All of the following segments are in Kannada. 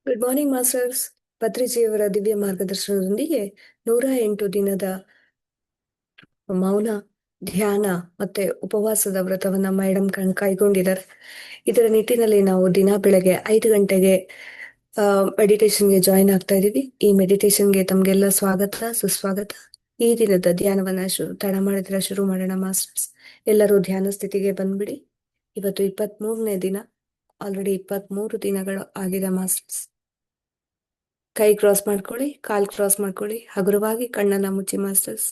Good morning masters. ಪತ್ರಿಜಿಯವರ ದಿವ್ಯ ಮಾರ್ಗದರ್ಶನದೊಂದಿಗೆ 108 ದಿನದ ಮೌನ, ಧ್ಯಾನ ಮತ್ತೆ ಉಪವಾಸದ ವ್ರತವನ್ನ ಮೇಡಮ್ ಕೈಗೊಂಡಿದ್ದಾರೆ. ಇದರ ನಿಟ್ಟಿನಲ್ಲಿ ನಾವು ದಿನ ಬೆಳಗ್ಗೆ 5 ಗಂಟೆಗೆ ಮೆಡಿಟೇಷನ್ಗೆ ಜಾಯಿನ್ ಆಗ್ತಾ ಇದೀವಿ. ಈ ಮೆಡಿಟೇಷನ್ಗೆ ತಮ್ಗೆಲ್ಲ ಸ್ವಾಗತ, ಸುಸ್ವಾಗತ. ಈ ದಿನದ ಧ್ಯಾನವನ್ನ ತಡ ಮಾಡಿದ್ರೆ ಶುರು ಮಾಡೋಣ ಮಾಸ್ಟರ್ಸ್. ಎಲ್ಲರೂ ಧ್ಯಾನ ಸ್ಥಿತಿಗೆ ಬಂದ್ಬಿಡಿ. ಇವತ್ತು 23ನೇ ದಿನ. ಆಲ್ರೆಡಿ 23 ದಿನಗಳು ಆಗಿದೆ ಮಾಸ್ಟರ್ಸ್. ಕೈ ಕ್ರಾಸ್ ಮಾಡ್ಕೊಳ್ಳಿ, ಕಾಲ್ ಕ್ರಾಸ್ ಮಾಡ್ಕೊಳ್ಳಿ, ಹಗುರವಾಗಿ ಕಣ್ಣನ್ನ ಮುಚ್ಚಿ ಮಾಸ್ಟರ್ಸ್.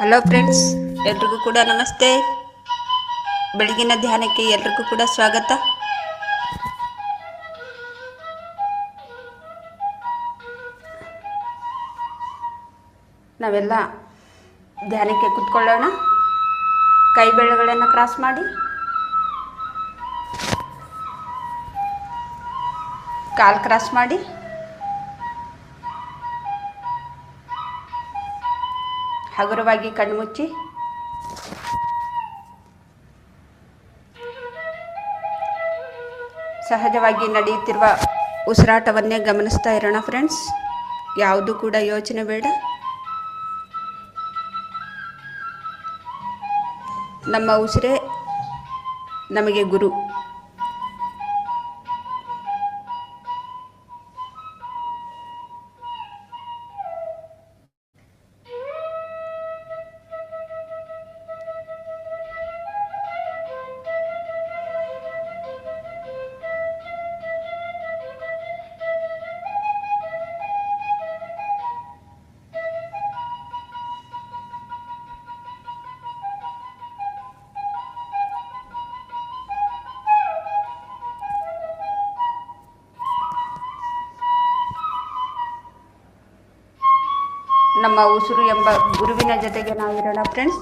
ಹಲೋ ಫ್ರೆಂಡ್ಸ್, ಎಲ್ರಿಗೂ ಕೂಡ ನಮಸ್ತೆ. ಬೆಳಗಿನ ಧ್ಯಾನಕ್ಕೆ ಎಲ್ರಿಗೂ ಕೂಡ ಸ್ವಾಗತ. ನಾವೆಲ್ಲ ಧ್ಯಾನಕ್ಕೆ ಕೂತ್ಕೊಳ್ಳೋಣ. ಕೈ ಬೆರಳುಗಳನ್ನು ಕ್ರಾಸ್ ಮಾಡಿ, ಕಾಲ್ ಕ್ರಾಸ್ ಮಾಡಿ, ಹಗುರವಾಗಿ ಕಣ್ಣು ಮುಚ್ಚಿ, ಸಹಜವಾಗಿ ನಡೆಯುತ್ತಿರುವ ಉಸಿರಾಟವನ್ನೇ ಗಮನಿಸ್ತಾ ಇರೋಣ ಫ್ರೆಂಡ್ಸ್. ಯಾವುದು ಕೂಡ ಯೋಚನೆ ಬೇಡ. ನಮ್ಮ ಉಸಿರೇ ನಮಗೆ ಗುರು. ನಮ್ಮ ಉಸಿರು ಎಂಬ ಗುರುವಿನ ಜೊತೆಗೆ ನಾವಿರೋಣ ಫ್ರೆಂಡ್ಸ್.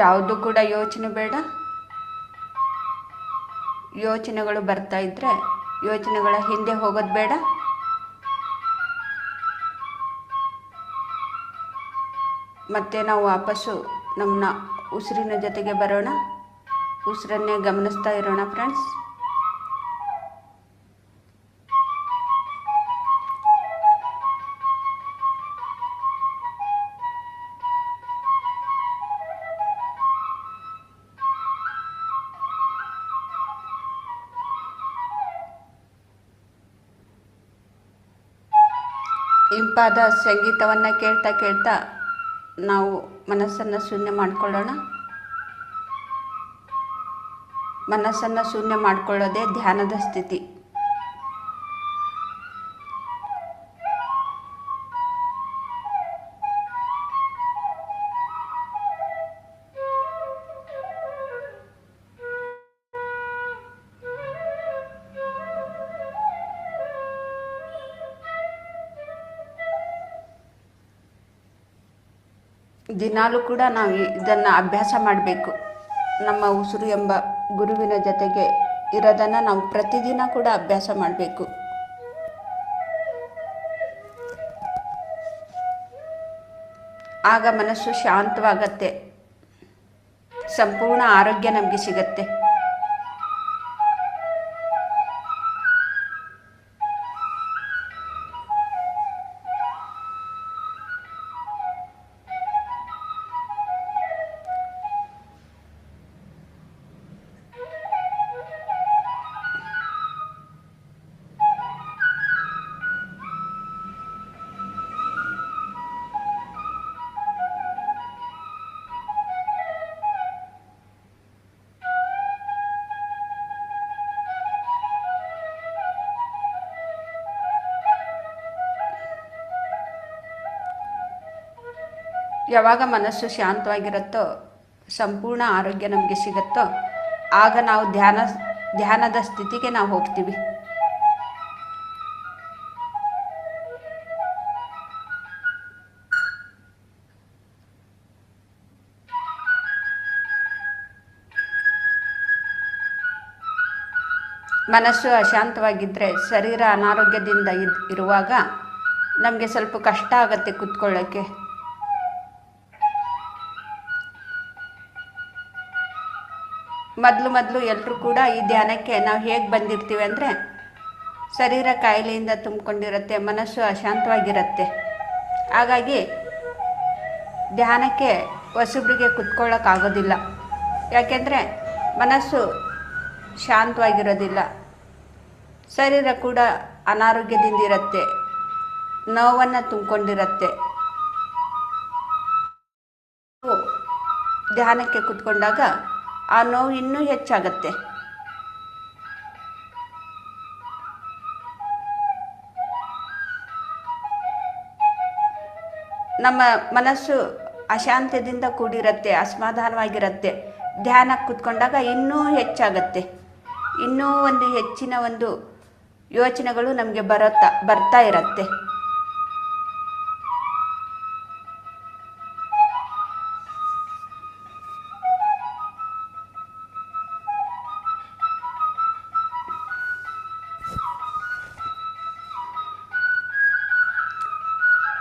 ಯಾವುದು ಕೂಡ ಯೋಚನೆ ಬೇಡ. ಯೋಚನೆಗಳು ಬರ್ತಾ ಇದ್ದರೆ ಯೋಚನೆಗಳ ಹಿಂದೆ ಹೋಗೋದು ಬೇಡ. ಮತ್ತೆ ನಾವು ವಾಪಸ್ಸು ನಮ್ಮ ಉಸಿರಿನ ಜೊತೆಗೆ ಬರೋಣ. ಉಸಿರನ್ನೇ ಗಮನಿಸ್ತಾ ಇರೋಣ ಫ್ರೆಂಡ್ಸ್. ಇಂಪಾದ ಸಂಗೀತವನ್ನು ಕೇಳ್ತಾ ಕೇಳ್ತಾ ನಾವು ಮನಸ್ಸನ್ನು ಶೂನ್ಯ ಮಾಡಿಕೊಳ್ಳೋಣ. ಮನಸ್ಸನ್ನು ಶೂನ್ಯ ಮಾಡಿಕೊಳ್ಳೋದೇ ಧ್ಯಾನದ ಸ್ಥಿತಿ. ದಿನಾಲೂ ಕೂಡ ನಾವು ಇದನ್ನು ಅಭ್ಯಾಸ ಮಾಡಬೇಕು. ನಮ್ಮ ಉಸಿರು ಎಂಬ ಗುರುವಿನ ಜೊತೆಗೆ ಇರೋದನ್ನು ನಾವು ಪ್ರತಿದಿನ ಕೂಡ ಅಭ್ಯಾಸ ಮಾಡಬೇಕು. ಆಗ ಮನಸ್ಸು ಶಾಂತವಾಗತ್ತೆ, ಸಂಪೂರ್ಣ ಆರೋಗ್ಯ ನಮಗೆ ಸಿಗತ್ತೆ. ಯಾವಾಗ ಮನಸ್ಸು ಶಾಂತವಾಗಿರುತ್ತೋ, ಸಂಪೂರ್ಣ ಆರೋಗ್ಯ ನಮಗೆ ಸಿಗುತ್ತೋ, ಆಗ ನಾವು ಧ್ಯಾನದ ಸ್ಥಿತಿಗೆ ನಾವು ಹೋಗ್ತೀವಿ. ಮನಸ್ಸು ಅಶಾಂತವಾಗಿದ್ದರೆ, ಶರೀರ ಅನಾರೋಗ್ಯದಿಂದ ಇರುವಾಗ ನಮಗೆ ಸ್ವಲ್ಪ ಕಷ್ಟ ಆಗುತ್ತೆ ಕೂತ್ಕೊಳ್ಳೋಕ್ಕೆ. ಮೊದಲು ಎಲ್ಲರೂ ಕೂಡ ಈ ಧ್ಯಾನಕ್ಕೆ ನಾವು ಹೇಗೆ ಬಂದಿರ್ತೀವಿ ಅಂದರೆ, ಶರೀರ ಕಾಯಿಲೆಯಿಂದ ತುಂಬಿಕೊಂಡಿರುತ್ತೆ, ಮನಸ್ಸು ಅಶಾಂತವಾಗಿರುತ್ತೆ. ಹಾಗಾಗಿ ಧ್ಯಾನಕ್ಕೆ ಹೊಸಬ್ರಿಗೆ ಕೂತ್ಕೊಳ್ಳೋಕ್ಕಾಗೋದಿಲ್ಲ. ಯಾಕೆಂದರೆ ಮನಸ್ಸು ಶಾಂತವಾಗಿರೋದಿಲ್ಲ, ಶರೀರ ಕೂಡ ಅನಾರೋಗ್ಯದಿಂದಿರುತ್ತೆ, ನೋವನ್ನು ತುಂಬಿಕೊಂಡಿರುತ್ತೆ. ಧ್ಯಾನಕ್ಕೆ ಕೂತ್ಕೊಂಡಾಗ ಆ ನೋವು ಇನ್ನೂ ಹೆಚ್ಚಾಗತ್ತೆ. ನಮ್ಮ ಮನಸ್ಸು ಅಶಾಂತಿಯಿಂದ ಕೂಡಿರುತ್ತೆ, ಅಸಮಾಧಾನವಾಗಿರುತ್ತೆ. ಧ್ಯಾನಕ್ಕೆ ಕೂತ್ಕೊಂಡಾಗ ಇನ್ನೂ ಹೆಚ್ಚಾಗತ್ತೆ. ಇನ್ನೂ ಒಂದು ಹೆಚ್ಚಿನ ಒಂದು ಯೋಚನೆಗಳು ನಮಗೆ ಬರ್ತಾ ಇರುತ್ತೆ.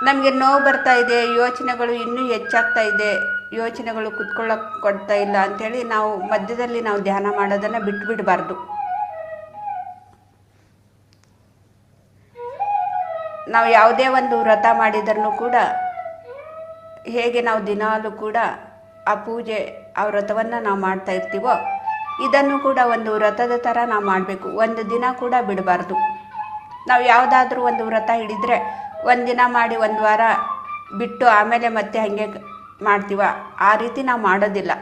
ನಮಗೆ ನೋವು ಬರ್ತಾ ಇದೆ, ಯೋಚನೆಗಳು ಇನ್ನೂ ಹೆಚ್ಚಾಗ್ತಾ ಇದೆ, ಯೋಚನೆಗಳು ಕುತ್ಕೊಳ್ಳೋಕೆ ಕೊಡ್ತಾ ಇಲ್ಲ ಅಂಥೇಳಿ ನಾವು ಮಧ್ಯದಲ್ಲಿ ನಾವು ಧ್ಯಾನ ಮಾಡೋದನ್ನು ಬಿಟ್ಬಿಡಬಾರ್ದು. ನಾವು ಯಾವುದೇ ಒಂದು ವ್ರತ ಮಾಡಿದರೂ ಕೂಡ, ಹೇಗೆ ನಾವು ದಿನಾಲೂ ಕೂಡ ಆ ಪೂಜೆ, ಆ ವ್ರತವನ್ನು ನಾವು ಮಾಡ್ತಾ ಇರ್ತೀವೋ, ಇದನ್ನು ಕೂಡ ಒಂದು ವ್ರತದ ಥರ ನಾವು ಮಾಡಬೇಕು. ಒಂದು ದಿನ ಕೂಡ ಬಿಡಬಾರ್ದು. ನಾವು ಯಾವುದಾದ್ರೂ ಒಂದು ವ್ರತ ಹಿಡಿದ್ರೆ ಒಂದು ದಿನ ಮಾಡಿ ಒಂದು ವಾರ ಬಿಟ್ಟು ಆಮೇಲೆ ಮತ್ತೆ ಹಾಗೆ ಮಾಡ್ತೀವ, ಆ ರೀತಿ ನಾವು ಮಾಡೋದಿಲ್ಲ.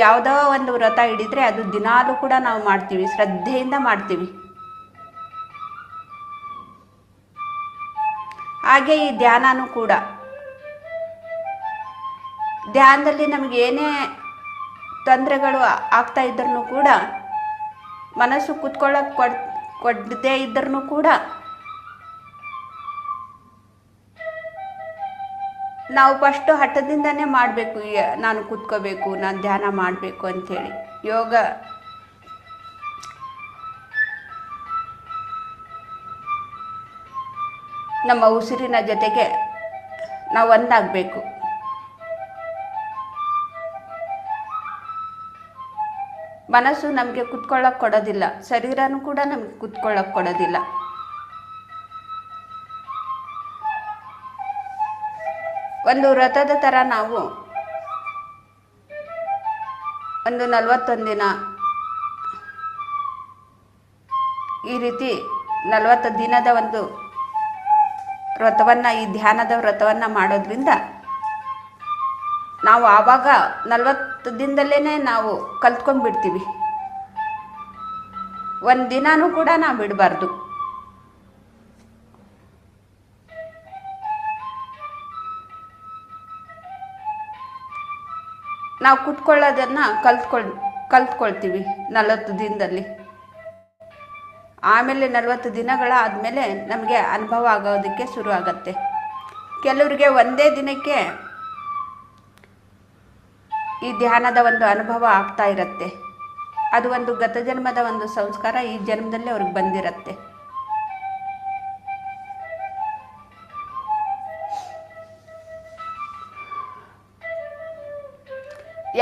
ಯಾವುದೋ ಒಂದು ವ್ರತ ಹಿಡಿದ್ರೆ ಅದು ದಿನಾಲೂ ಕೂಡ ನಾವು ಮಾಡ್ತೀವಿ, ಶ್ರದ್ಧೆಯಿಂದ ಮಾಡ್ತೀವಿ. ಹಾಗೆ ಈ ಧ್ಯಾನನೂ ಕೂಡ, ಧ್ಯಾನದಲ್ಲಿ ನಮಗೆ ಏನೇ ತೊಂದರೆಗಳು ಆಗ್ತಾ ಇದ್ರೂ ಕೂಡ, ಮನಸ್ಸು ಕೂತ್ಕೊಳ್ಳೋಕೆ ಕೊಡದೇ ಇದ್ರೂ ಕೂಡ ನಾವು ಫಸ್ಟು ಹಠದಿಂದನೇ ಮಾಡಬೇಕು. ನಾನು ಕೂತ್ಕೋಬೇಕು, ನಾನು ಧ್ಯಾನ ಮಾಡಬೇಕು ಅಂಥೇಳಿ. ಯೋಗ ನಮ್ಮ ಉಸಿರಿನ ಜೊತೆಗೆ ನಾವು ಒಂದಾಗಬೇಕು. ಮನಸ್ಸು ನಮಗೆ ಕೂತ್ಕೊಳ್ಳೋಕೆ ಕೊಡೋದಿಲ್ಲ, ಶರೀರನೂ ಕೂಡ ನಮಗೆ ಕೂತ್ಕೊಳ್ಳೋಕೆ ಕೊಡೋದಿಲ್ಲ. ಒಂದು ವ್ರತದ ಥರ ನಾವು ಒಂದು 41 ದಿನ ಈ ರೀತಿ 40 ದಿನದ ಒಂದು ವ್ರತವನ್ನು, ಈ ಧ್ಯಾನದ ವ್ರತವನ್ನು ಮಾಡೋದ್ರಿಂದ ನಾವು ಆವಾಗ 40 ದಿನದಲ್ಲೇ ನಾವು ಕಲ್ತ್ಕೊಂಡ್ಬಿಡ್ತೀವಿ. ಒಂದು ದಿನನೂ ಕೂಡ ನಾವು ಬಿಡಬಾರ್ದು. ನಾವು ಕೂತ್ಕೊಳ್ಳೋದನ್ನು ಕಲ್ತ್ಕೊಳ್ತೀವಿ 40 ದಿನದಲ್ಲಿ. ಆಮೇಲೆ 40 ದಿನಗಳಾದಮೇಲೆ ನಮಗೆ ಅನುಭವ ಆಗೋದಕ್ಕೆ ಶುರು ಆಗುತ್ತೆ. ಕೆಲವರಿಗೆ ಒಂದೇ ದಿನಕ್ಕೆ ಈ ಧ್ಯಾನದ ಒಂದು ಅನುಭವ ಆಗ್ತಾ ಇರುತ್ತೆ. ಅದು ಒಂದು ಗತ ಜನ್ಮದ ಒಂದು ಸಂಸ್ಕಾರ ಈ ಜನ್ಮದಲ್ಲಿ ಅವ್ರಿಗೆ ಬಂದಿರುತ್ತೆ.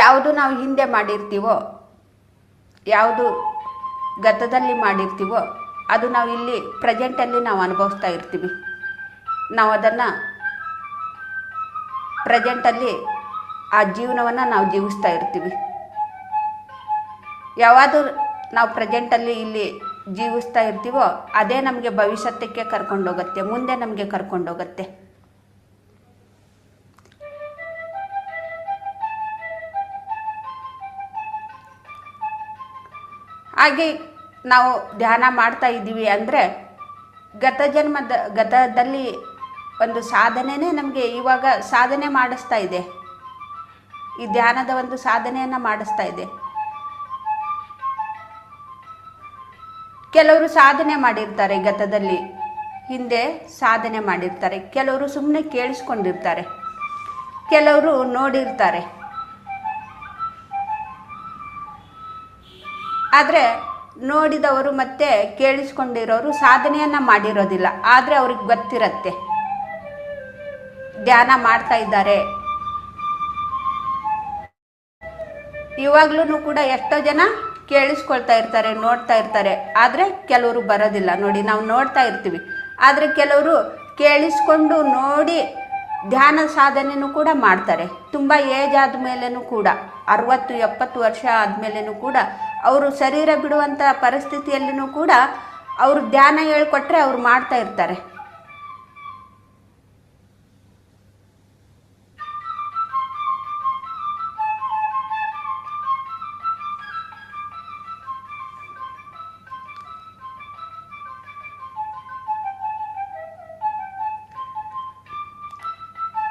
ಯಾವುದು ನಾವು ಹಿಂದೆ ಮಾಡಿರ್ತೀವೋ, ಯಾವುದು ಗತದಲ್ಲಿ ಮಾಡಿರ್ತೀವೋ, ಅದು ನಾವು ಇಲ್ಲಿ ಪ್ರೆಸೆಂಟಲ್ಲಿ ನಾವು ಅನುಭವಿಸ್ತಾ ಇರ್ತೀವಿ. ನಾವು ಅದನ್ನು ಪ್ರೆಸೆಂಟಲ್ಲಿ ಆ ಜೀವನವನ್ನು ನಾವು ಜೀವಿಸ್ತಾ ಇರ್ತೀವಿ. ಯಾವುದು ನಾವು ಪ್ರೆಸೆಂಟಲ್ಲಿ ಇಲ್ಲಿ ಜೀವಿಸ್ತಾ ಇರ್ತೀವೋ ಅದೇ ನಮಗೆ ಭವಿಷ್ಯಕ್ಕೆ ಕರ್ಕೊಂಡೋಗುತ್ತೆ, ಮುಂದೆ ನಮಗೆ ಕರ್ಕೊಂಡೋಗುತ್ತೆ. ಹಾಗೆ ನಾವು ಧ್ಯಾನ ಮಾಡ್ತಾ ಇದ್ದೀವಿ ಅಂದರೆ ಗತದಲ್ಲಿ ಒಂದು ಸಾಧನೆನೇ ನಮಗೆ ಇವಾಗ ಸಾಧನೆ ಮಾಡಿಸ್ತಾ ಇದೆ. ಈ ಧ್ಯಾನದ ಒಂದು ಸಾಧನೆಯನ್ನು ಮಾಡಿಸ್ತಾ ಇದೆ. ಕೆಲವರು ಸಾಧನೆ ಮಾಡಿರ್ತಾರೆ, ಗತದಲ್ಲಿ ಹಿಂದೆ ಸಾಧನೆ ಮಾಡಿರ್ತಾರೆ. ಕೆಲವರು ಸುಮ್ಮನೆ ಕೇಳಿಸ್ಕೊಂಡಿರ್ತಾರೆ, ಕೆಲವರು ನೋಡಿರ್ತಾರೆ. ಆದರೆ ನೋಡಿದವರು ಮತ್ತೆ ಕೇಳಿಸ್ಕೊಂಡಿರೋರು ಸಾಧನೆಯನ್ನು ಮಾಡಿರೋದಿಲ್ಲ. ಆದರೆ ಅವ್ರಿಗೆ ಗೊತ್ತಿರತ್ತೆ ಧ್ಯಾನ ಮಾಡ್ತಾ ಇದ್ದಾರೆ. ಇವಾಗ್ಲೂ ಕೂಡ ಎಷ್ಟೋ ಜನ ಕೇಳಿಸ್ಕೊಳ್ತಾ ಇರ್ತಾರೆ, ನೋಡ್ತಾ ಇರ್ತಾರೆ. ಆದರೆ ಕೆಲವರು ಬರೋದಿಲ್ಲ. ನೋಡಿ, ನಾವು ನೋಡ್ತಾ ಇರ್ತೀವಿ, ಆದರೆ ಕೆಲವರು ಕೇಳಿಸ್ಕೊಂಡು ನೋಡಿ ಧ್ಯಾನ ಸಾಧನೆಯೂ ಕೂಡ ಮಾಡ್ತಾರೆ. ತುಂಬ ಏಜ್ ಆದಮೇಲೆನೂ ಕೂಡ 60-70 ವರ್ಷ ಆದಮೇಲೆನೂ ಕೂಡ ಅವರು ಶರೀರ ಬಿಡುವಂಥ ಪರಿಸ್ಥಿತಿಯಲ್ಲಿನೂ ಕೂಡ ಅವರು ಧ್ಯಾನ ಹೇಳ್ಕೊಟ್ರೆ ಅವ್ರು ಮಾಡ್ತಾ ಇರ್ತಾರೆ.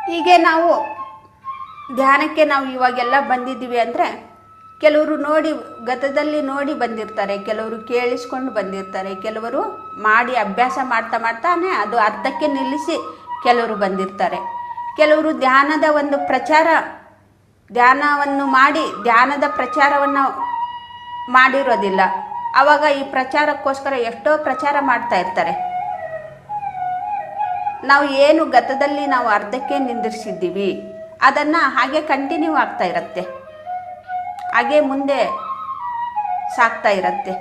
ಹೀಗೆ ನಾವು ಧ್ಯಾನಕ್ಕೆ ನಾವು ಇವಾಗೆಲ್ಲ ಬಂದಿದ್ದೀವಿ ಅಂದರೆ ಕೆಲವರು ನೋಡಿ ಗತದಲ್ಲಿ ನೋಡಿ ಬಂದಿರ್ತಾರೆ, ಕೆಲವರು ಕೇಳಿಸ್ಕೊಂಡು ಬಂದಿರ್ತಾರೆ, ಕೆಲವರು ಮಾಡಿ ಅಭ್ಯಾಸ ಮಾಡ್ತಾ ಮಾಡ್ತಾನೆ ಅದು ಅರ್ಧಕ್ಕೆ ನಿಲ್ಲಿಸಿ ಕೆಲವರು ಬಂದಿರ್ತಾರೆ. ಕೆಲವರು ಧ್ಯಾನದ ಒಂದು ಧ್ಯಾನವನ್ನು ಮಾಡಿ ಧ್ಯಾನದ ಪ್ರಚಾರವನ್ನು ಮಾಡಿರೋದಿಲ್ಲ. ಆವಾಗ ಈ ಪ್ರಚಾರಕ್ಕೋಸ್ಕರ ಎಷ್ಟೋ ಪ್ರಚಾರ ಮಾಡ್ತಾ ಇರ್ತಾರೆ. ನಾವು ಏನು ಗತದಲ್ಲಿ ನಾವು ಅರ್ಧಕ್ಕೆ ನಿಂದಿರಿಸಿದ್ದೀವಿ ಅದನ್ನು ಹಾಗೆ ಕಂಟಿನ್ಯೂ ಆಗ್ತಾ ಇರುತ್ತೆ, ಹಾಗೆ ಮುಂದೆ ಸಾಗ್ತಾ ಇರುತ್ತೆ.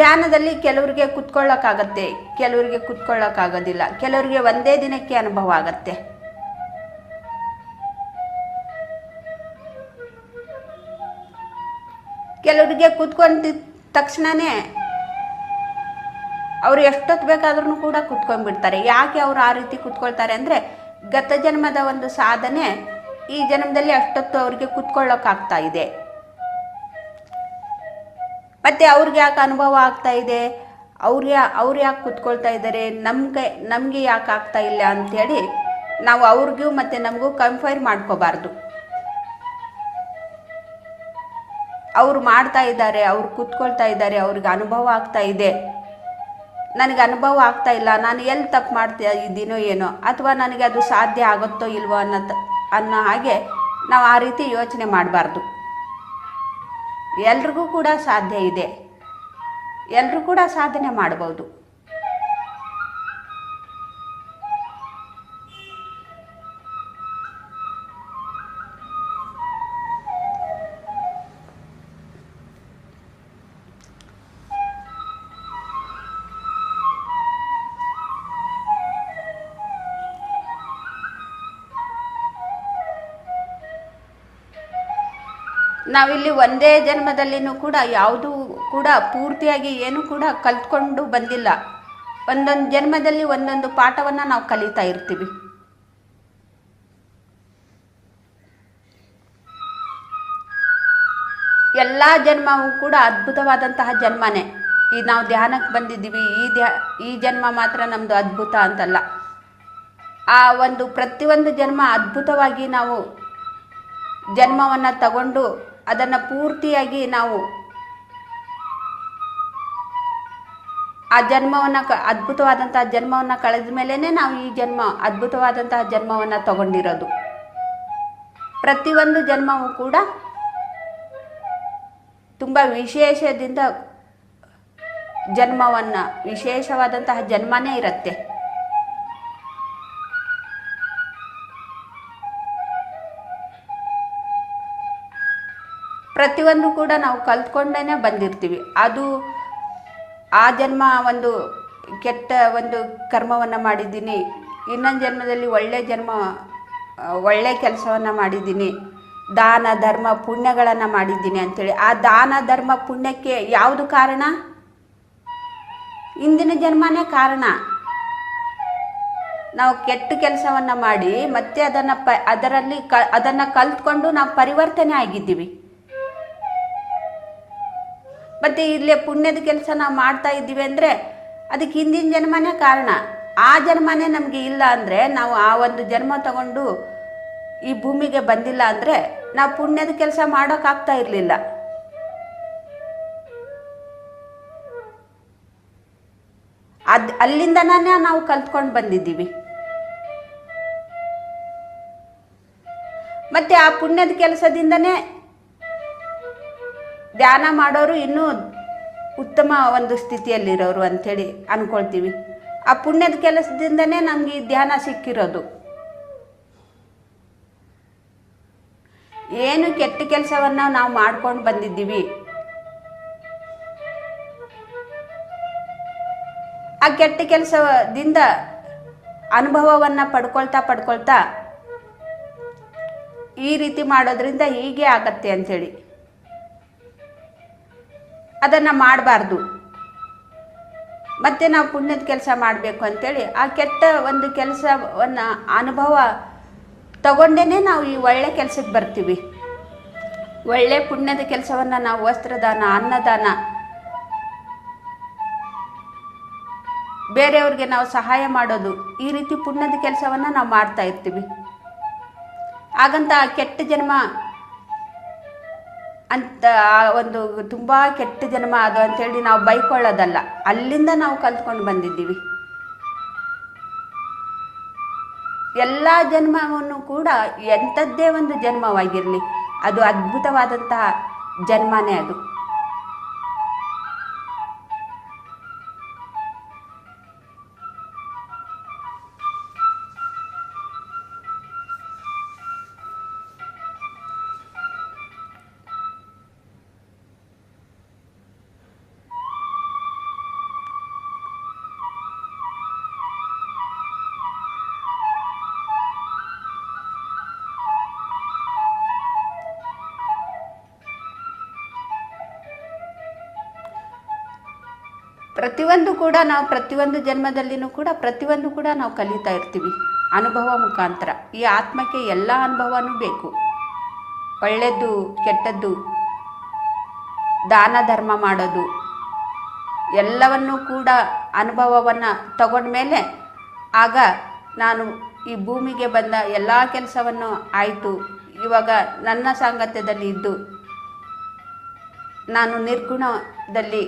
ಧ್ಯಾನದಲ್ಲಿ ಕೆಲವರಿಗೆ ಕುತ್ಕೊಳ್ಳೋಕ್ಕಾಗತ್ತೆ, ಕೆಲವರಿಗೆ ಕುತ್ಕೊಳ್ಳೋಕ್ಕಾಗೋದಿಲ್ಲ, ಕೆಲವರಿಗೆ ಒಂದೇ ದಿನಕ್ಕೆ ಅನುಭವ ಆಗತ್ತೆ. ಕೆಲವರಿಗೆ ಕೂತ್ಕೊಂಡಿದ್ದ ತಕ್ಷಣವೇ ಅವರು ಎಷ್ಟೊತ್ತು ಬೇಕಾದ್ರೂ ಕೂಡ ಕೂತ್ಕೊಂಡ್ಬಿಡ್ತಾರೆ. ಯಾಕೆ ಅವರು ಆ ರೀತಿ ಕೂತ್ಕೊಳ್ತಾರೆ ಅಂದರೆ ಗತ ಜನ್ಮದ ಒಂದು ಸಾಧನೆ ಈ ಜನ್ಮದಲ್ಲಿ ಅಷ್ಟೊತ್ತು ಅವ್ರಿಗೆ ಕೂತ್ಕೊಳ್ಳೋಕ್ಕಾಗ್ತಾ ಇದೆ. ಮತ್ತು ಅವ್ರಿಗೆ ಯಾಕೆ ಅನುಭವ ಆಗ್ತಾ ಇದೆ, ಅವ್ರು ಯಾಕೆ ಕೂತ್ಕೊಳ್ತಾ ಇದ್ದಾರೆ, ನಮಗೆ ಯಾಕೆ ಆಗ್ತಾ ಇಲ್ಲ ಅಂಥೇಳಿ ನಾವು ಅವ್ರಿಗೂ ಮತ್ತು ನಮಗೂ ಕಂಪೇರ್ ಮಾಡ್ಕೋಬಾರ್ದು. ಅವರು ಮಾಡ್ತಾ ಇದ್ದಾರೆ, ಅವ್ರು ಕೂತ್ಕೊಳ್ತಾ ಇದ್ದಾರೆ, ಅವ್ರಿಗೆ ಅನುಭವ ಆಗ್ತಾ ಇದೆ, ನನಗೆ ಅನುಭವ ಆಗ್ತಾ ಇಲ್ಲ, ನಾನು ಎಲ್ಲಿ ತಪ್ಪು ಮಾಡ್ತಾ ಇದ್ದೀನೋ ಏನೋ, ಅಥವಾ ನನಗೆ ಅದು ಸಾಧ್ಯ ಆಗುತ್ತೋ ಇಲ್ವೋ ಅನ್ನೋ ಹಾಗೆ ನಾವು ಆ ರೀತಿ ಯೋಚನೆ ಮಾಡಬಾರ್ದು. ಎಲ್ರಿಗೂ ಕೂಡ ಸಾಧ್ಯ ಇದೆ, ಎಲ್ಲರೂ ಕೂಡ ಸಾಧನೆ ಮಾಡ್ಬೋದು. ನಾವಿಲ್ಲಿ ಒಂದೇ ಜನ್ಮದಲ್ಲಿನೂ ಕೂಡ ಯಾವುದೂ ಕೂಡ ಪೂರ್ತಿಯಾಗಿ ಏನೂ ಕೂಡ ಕಲ್ತ್ಕೊಂಡು ಬಂದಿಲ್ಲ. ಒಂದೊಂದು ಜನ್ಮದಲ್ಲಿ ಒಂದೊಂದು ಪಾಠವನ್ನು ನಾವು ಕಲಿತಾ ಇರ್ತೀವಿ. ಎಲ್ಲ ಜನ್ಮವೂ ಕೂಡ ಅದ್ಭುತವಾದಂತಹ ಜನ್ಮನೇ. ಈ ನಾವು ಧ್ಯಾನಕ್ಕೆ ಬಂದಿದ್ದೀವಿ, ಈ ಜನ್ಮ ಮಾತ್ರ ನಮ್ಮದು ಅದ್ಭುತ ಅಂತಲ್ಲ. ಆ ಒಂದು ಪ್ರತಿಯೊಂದು ಜನ್ಮ ಅದ್ಭುತವಾಗಿ ನಾವು ಜನ್ಮವನ್ನು ತಗೊಂಡು ಅದನ್ನು ಪೂರ್ತಿಯಾಗಿ ನಾವು ಆ ಜನ್ಮವನ್ನು ಅದ್ಭುತವಾದಂತಹ ಜನ್ಮವನ್ನು ಕಳೆದ ಮೇಲೇ ನಾವು ಈ ಅದ್ಭುತವಾದಂತಹ ಜನ್ಮವನ್ನು ತಗೊಂಡಿರೋದು. ಪ್ರತಿಯೊಂದು ಜನ್ಮವೂ ಕೂಡ ತುಂಬ ವಿಶೇಷವಾದಂತಹ ಜನ್ಮನೇ ಇರುತ್ತೆ. ಪ್ರತಿಯೊಂದು ಕೂಡ ನಾವು ಕಲ್ತ್ಕೊಂಡೇ ಬಂದಿರ್ತೀವಿ. ಅದು ಆ ಜನ್ಮ ಒಂದು ಕೆಟ್ಟ ಒಂದು ಕರ್ಮವನ್ನು ಮಾಡಿದ್ದೀನಿ, ಇನ್ನೊಂದು ಜನ್ಮದಲ್ಲಿ ಒಳ್ಳೆ ಕೆಲಸವನ್ನು ಮಾಡಿದ್ದೀನಿ, ದಾನ ಧರ್ಮ ಪುಣ್ಯಗಳನ್ನು ಮಾಡಿದ್ದೀನಿ ಅಂಥೇಳಿ. ಆ ದಾನ ಧರ್ಮ ಪುಣ್ಯಕ್ಕೆ ಯಾವುದು ಕಾರಣ? ಹಿಂದಿನ ಜನ್ಮನೇ ಕಾರಣ. ನಾವು ಕೆಟ್ಟ ಕೆಲಸವನ್ನು ಮಾಡಿ ಮತ್ತೆ ಅದನ್ನು ಕಲ್ತ್ಕೊಂಡು ನಾವು ಪರಿವರ್ತನೆ ಆಗಿದ್ದೀವಿ. ಮತ್ತು ಇಲ್ಲೇ ಪುಣ್ಯದ ಕೆಲಸ ನಾವು ಮಾಡ್ತಾ ಇದ್ದೀವಿ ಅಂದರೆ ಅದಕ್ಕೆ ಹಿಂದಿನ ಜನ್ಮನೇ ಕಾರಣ. ಆ ಜನ್ಮನೇ ನಮಗೆ ಇಲ್ಲ ಅಂದರೆ, ನಾವು ಆ ಒಂದು ಜನ್ಮ ತಗೊಂಡು ಈ ಭೂಮಿಗೆ ಬಂದಿಲ್ಲ ಅಂದರೆ ನಾವು ಪುಣ್ಯದ ಕೆಲಸ ಮಾಡೋಕ್ಕಾಗ್ತಾ ಇರಲಿಲ್ಲ. ಅಲ್ಲಿಂದನೇ ನಾವು ಕಲ್ತ್ಕೊಂಡು ಬಂದಿದ್ದೀವಿ. ಮತ್ತು ಆ ಪುಣ್ಯದ ಕೆಲಸದಿಂದನೇ ಧ್ಯಾನ ಮಾಡೋರು ಇನ್ನೂ ಉತ್ತಮ ಒಂದು ಸ್ಥಿತಿಯಲ್ಲಿರೋರು ಅಂಥೇಳಿ ಅಂದ್ಕೊಳ್ತೀವಿ. ಆ ಪುಣ್ಯದ ಕೆಲಸದಿಂದನೇ ನಮಗೆ ಈ ಧ್ಯಾನ ಸಿಕ್ಕಿರೋದು. ಏನು ಕೆಟ್ಟ ಕೆಲಸವನ್ನು ನಾವು ಮಾಡ್ಕೊಂಡು ಬಂದಿದ್ದೀವಿ, ಆ ಕೆಟ್ಟ ಕೆಲಸದಿಂದ ಅನುಭವವನ್ನು ಪಡ್ಕೊಳ್ತಾ ಈ ರೀತಿ ಮಾಡೋದ್ರಿಂದ ಹೀಗೆ ಆಗತ್ತೆ ಅಂಥೇಳಿ ಅದನ್ನು ಮಾಡಬಾರ್ದು. ಮತ್ತೆ ನಾವು ಪುಣ್ಯದ ಕೆಲಸ ಮಾಡಬೇಕು ಅಂಥೇಳಿ ಆ ಕೆಟ್ಟ ಒಂದು ಕೆಲಸವನ್ನು ಅನುಭವ ತಗೊಂಡೇ ನಾವು ಈ ಒಳ್ಳೆ ಕೆಲಸಕ್ಕೆ ಬರ್ತೀವಿ. ಒಳ್ಳೆ ಪುಣ್ಯದ ಕೆಲಸವನ್ನು ನಾವು ವಸ್ತ್ರದಾನ, ಅನ್ನದಾನ, ಬೇರೆಯವ್ರಿಗೆ ನಾವು ಸಹಾಯ ಮಾಡೋದು, ಈ ರೀತಿ ಪುಣ್ಯದ ಕೆಲಸವನ್ನು ನಾವು ಮಾಡ್ತಾ ಇರ್ತೀವಿ. ಹಾಗಂತ ಕೆಟ್ಟ ಜನ್ಮ ಅಂತ ಒಂದು ತುಂಬ ಕೆಟ್ಟ ಜನ್ಮ ಅದು ಅಂಥೇಳಿ ನಾವು ಬೈಕೊಳ್ಳೋದಲ್ಲ. ಅಲ್ಲಿಂದ ನಾವು ಕಲ್ತ್ಕೊಂಡು ಬಂದಿದ್ದೀವಿ. ಎಲ್ಲ ಜನ್ಮವನ್ನು ಕೂಡ ಎಂಥದ್ದೇ ಒಂದು ಜನ್ಮವಾಗಿರಲಿ, ಅದು ಅದ್ಭುತವಾದಂತಹ ಜನ್ಮನೇ ಅದು. ಪ್ರತಿಯೊಂದು ಜನ್ಮದಲ್ಲಿನೂ ಕೂಡ ಪ್ರತಿಯೊಂದು ಕೂಡ ನಾವು ಕಲಿತಾ ಇರ್ತೀವಿ ಅನುಭವ ಮುಖಾಂತರ. ಈ ಆತ್ಮಕ್ಕೆ ಎಲ್ಲ ಅನುಭವನೂ ಬೇಕು. ಒಳ್ಳೆಯದು, ಕೆಟ್ಟದ್ದು, ದಾನ ಧರ್ಮ ಮಾಡೋದು ಎಲ್ಲವನ್ನೂ ಕೂಡ ಅನುಭವವನ್ನು ತಗೊಂಡ್ಮೇಲೆ ಆಗ ನಾನು ಈ ಭೂಮಿಗೆ ಬಂದ ಎಲ್ಲ ಕೆಲಸವನ್ನು ಆಯಿತು, ಇವಾಗ ನನ್ನ ಸಾಂಗತ್ಯದಲ್ಲಿ ಇದ್ದು ನಾನು ನಿರ್ಗುಣದಲ್ಲಿ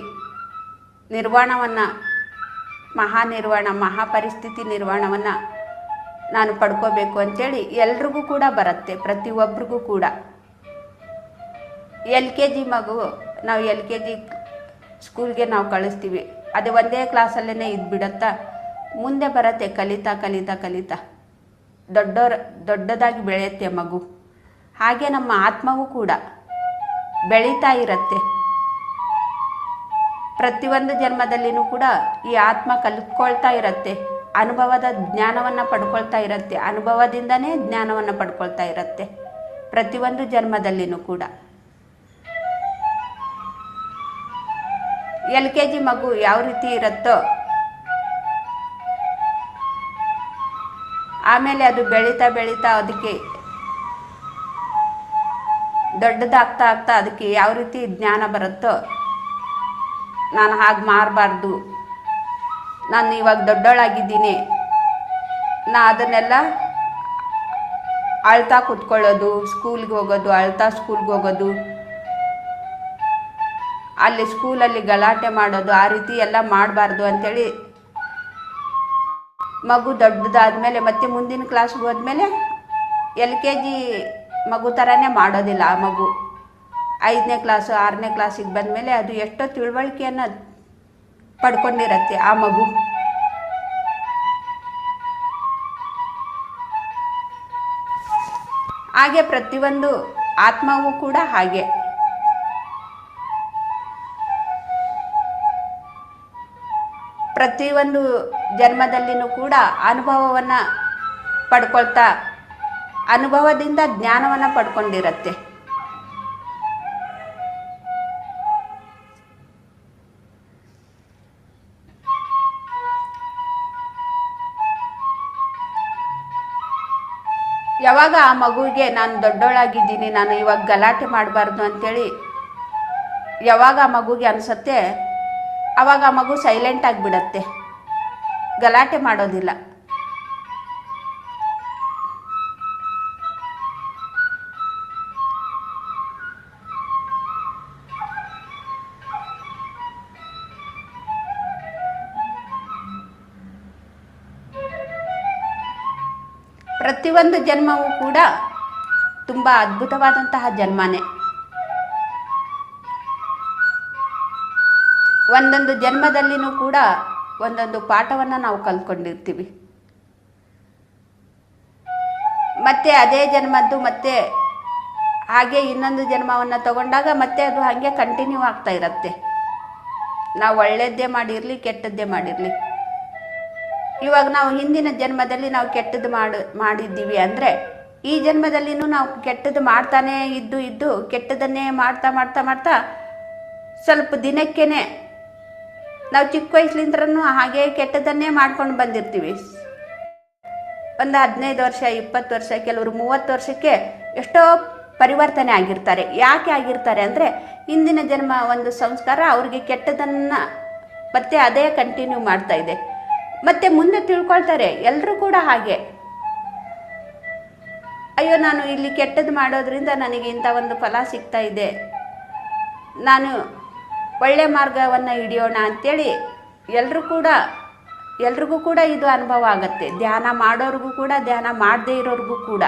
ನಿರ್ವಾಣವನ್ನು, ಮಹಾನಿರ್ವಾಣ, ಮಹಾಪರಿಸ್ಥಿತಿ ನಿರ್ವಾಣವನ್ನು ನಾನು ಪಡ್ಕೋಬೇಕು ಅಂಥೇಳಿ ಎಲ್ರಿಗೂ ಕೂಡ ಬರುತ್ತೆ, ಪ್ರತಿಯೊಬ್ಬರಿಗೂ ಕೂಡ. LKG ಮಗು, ನಾವು LKG ಸ್ಕೂಲ್ಗೆ ನಾವು ಕಳಿಸ್ತೀವಿ, ಅದು ಒಂದೇ ಕ್ಲಾಸಲ್ಲೇ ಇದ್ಬಿಡತ್ತಾ, ಮುಂದೆ ಬರುತ್ತೆ ಕಲಿತಾ ಕಲಿತಾ ಕಲಿತಾ ದೊಡ್ಡದಾಗಿ ಬೆಳೆಯುತ್ತೆ ಮಗು. ಹಾಗೆ ನಮ್ಮ ಆತ್ಮವೂ ಕೂಡ ಬೆಳೀತಾ ಇರುತ್ತೆ. ಪ್ರತಿಯೊಂದು ಜನ್ಮದಲ್ಲಿನೂ ಕೂಡ ಈ ಆತ್ಮ ಕಲಿತ್ಕೊಳ್ತಾ ಇರುತ್ತೆ, ಅನುಭವದ ಜ್ಞಾನವನ್ನು ಪಡ್ಕೊಳ್ತಾ ಇರುತ್ತೆ, ಅನುಭವದಿಂದನೇ ಜ್ಞಾನವನ್ನು ಪಡ್ಕೊಳ್ತಾ ಇರುತ್ತೆ ಪ್ರತಿಯೊಂದು ಜನ್ಮದಲ್ಲಿನೂ ಕೂಡ. LKG ಮಗು ಯಾವ ರೀತಿ ಇರುತ್ತೋ ಆಮೇಲೆ ಅದು ಬೆಳೀತಾ ಬೆಳೀತಾ ಅದಕ್ಕೆ ದೊಡ್ಡದಾಗ್ತಾ ಆಗ್ತಾ ಅದಕ್ಕೆ ಯಾವ ರೀತಿ ಜ್ಞಾನ ಬರುತ್ತೋ, ನಾನು ಹಾಗೆ ಮಾರಬಾರ್ದು, ನಾನು ಇವಾಗ ದೊಡ್ಡವಳಾಗಿದ್ದೀನಿ, ನಾ ಅದನ್ನೆಲ್ಲ ಅಳ್ತಾ ಕೂತ್ಕೊಳ್ಳೋದು, ಸ್ಕೂಲ್ಗೆ ಹೋಗೋದು, ಅಳ್ತಾ ಸ್ಕೂಲ್ಗೆ ಹೋಗೋದು, ಅಲ್ಲಿ ಸ್ಕೂಲಲ್ಲಿ ಗಲಾಟೆ ಮಾಡೋದು, ಆ ರೀತಿ ಎಲ್ಲ ಮಾಡಬಾರ್ದು ಅಂಥೇಳಿ ಮಗು ದೊಡ್ಡದಾದ್ಮೇಲೆ ಮತ್ತೆ ಮುಂದಿನ ಕ್ಲಾಸ್ಗೆ ಹೋದ್ಮೇಲೆ LKG ಮಗು ಥರನೇ ಮಾಡೋದಿಲ್ಲ. ಆ ಮಗು 5ನೇ ಕ್ಲಾಸು 6ನೇ ಕ್ಲಾಸಿಗೆ ಬಂದಮೇಲೆ ಅದು ಎಷ್ಟೋ ತಿಳುವಳಿಕೆಯನ್ನು ಪಡ್ಕೊಂಡಿರತ್ತೆ ಆ ಮಗು. ಹಾಗೆ ಪ್ರತಿಯೊಂದು ಆತ್ಮವೂ ಕೂಡ ಹಾಗೆ. ಪ್ರತಿಯೊಂದು ಜನ್ಮದಲ್ಲಿನೂ ಕೂಡ ಅನುಭವವನ್ನು ಪಡ್ಕೊಳ್ತಾ ಅನುಭವದಿಂದ ಜ್ಞಾನವನ್ನು ಪಡ್ಕೊಂಡಿರತ್ತೆ. ಯಾವಾಗ ಆ ಮಗುವಿಗೆ ನಾನು ದೊಡ್ಡೋಳಾಗಿದ್ದೀನಿ, ನಾನು ಇವಾಗ ಗಲಾಟೆ ಮಾಡಬಾರ್ದು ಅಂಥೇಳಿ ಯಾವಾಗ ಆ ಮಗುಗೆ ಅನಿಸುತ್ತೆ, ಆವಾಗ ಆ ಮಗು ಸೈಲೆಂಟ್ ಆಗಿಬಿಡತ್ತೆ, ಗಲಾಟೆ ಮಾಡೋದಿಲ್ಲ. ಪ್ರತಿಯೊಂದು ಜನ್ಮವೂ ಕೂಡ ತುಂಬ ಅದ್ಭುತವಾದಂತಹ ಜನ್ಮನೇ. ಒಂದೊಂದು ಜನ್ಮದಲ್ಲಿನೂ ಕೂಡ ಒಂದೊಂದು ಪಾಠವನ್ನು ನಾವು ಕಲ್ತ್ಕೊಂಡಿರ್ತೀವಿ. ಮತ್ತೆ ಅದೇ ಜನ್ಮದ್ದು ಮತ್ತೆ ಹಾಗೆ ಇನ್ನೊಂದು ಜನ್ಮವನ್ನು ತಗೊಂಡಾಗ ಮತ್ತೆ ಅದು ಹಾಗೆ ಕಂಟಿನ್ಯೂ ಆಗ್ತಾ ಇರುತ್ತೆ. ನಾವು ಒಳ್ಳೆಯದ್ದೇ ಮಾಡಿರಲಿ ಕೆಟ್ಟದ್ದೇ ಮಾಡಿರಲಿ, ಇವಾಗ ನಾವು ಹಿಂದಿನ ಜನ್ಮದಲ್ಲಿ ನಾವು ಕೆಟ್ಟದ್ದು ಮಾಡಿದ್ದೀವಿ ಅಂದರೆ ಈ ಜನ್ಮದಲ್ಲಿನೂ ನಾವು ಕೆಟ್ಟದ್ದು ಮಾಡ್ತಾನೇ ಇದ್ದು ಕೆಟ್ಟದನ್ನೇ ಮಾಡ್ತಾ ಮಾಡ್ತಾ ಮಾಡ್ತಾ ಸ್ವಲ್ಪ ದಿನಕ್ಕೇನೆ ನಾವು ಚಿಕ್ಕ ವಯಸ್ಸಿನಿಂದನೂ ಹಾಗೆ ಕೆಟ್ಟದನ್ನೇ ಮಾಡ್ಕೊಂಡು ಬಂದಿರ್ತೀವಿ. ಒಂದು 15 ವರ್ಷ 20 ವರ್ಷ, ಕೆಲವರು 30 ವರ್ಷಕ್ಕೆ ಎಷ್ಟೋ ಪರಿವರ್ತನೆ ಆಗಿರ್ತಾರೆ. ಯಾಕೆ ಆಗಿರ್ತಾರೆ ಅಂದರೆ ಹಿಂದಿನ ಜನ್ಮ ಒಂದು ಸಂಸ್ಕಾರ ಅವ್ರಿಗೆ ಕೆಟ್ಟದನ್ನು ಮತ್ತೆ ಅದೇ ಕಂಟಿನ್ಯೂ ಮಾಡ್ತಾ ಇದೆ. ಮತ್ತೆ ಮುಂದೆ ತಿಳ್ಕೊಳ್ತಾರೆ ಎಲ್ಲರೂ ಕೂಡ ಹಾಗೆ, ಅಯ್ಯೋ ನಾನು ಇಲ್ಲಿ ಕೆಟ್ಟದ್ದು ಮಾಡೋದ್ರಿಂದ ನನಗೆ ಇಂಥ ಒಂದು ಫಲ ಸಿಗ್ತಾ ಇದೆ, ನಾನು ಒಳ್ಳೆ ಮಾರ್ಗವನ್ನು ಹಿಡಿಯೋಣ ಅಂಥೇಳಿ ಎಲ್ರಿಗೂ ಕೂಡ ಇದು ಅನುಭವ ಆಗುತ್ತೆ. ಧ್ಯಾನ ಮಾಡೋರಿಗೂ ಕೂಡ, ಧ್ಯಾನ ಮಾಡದೇ ಇರೋರಿಗೂ ಕೂಡ.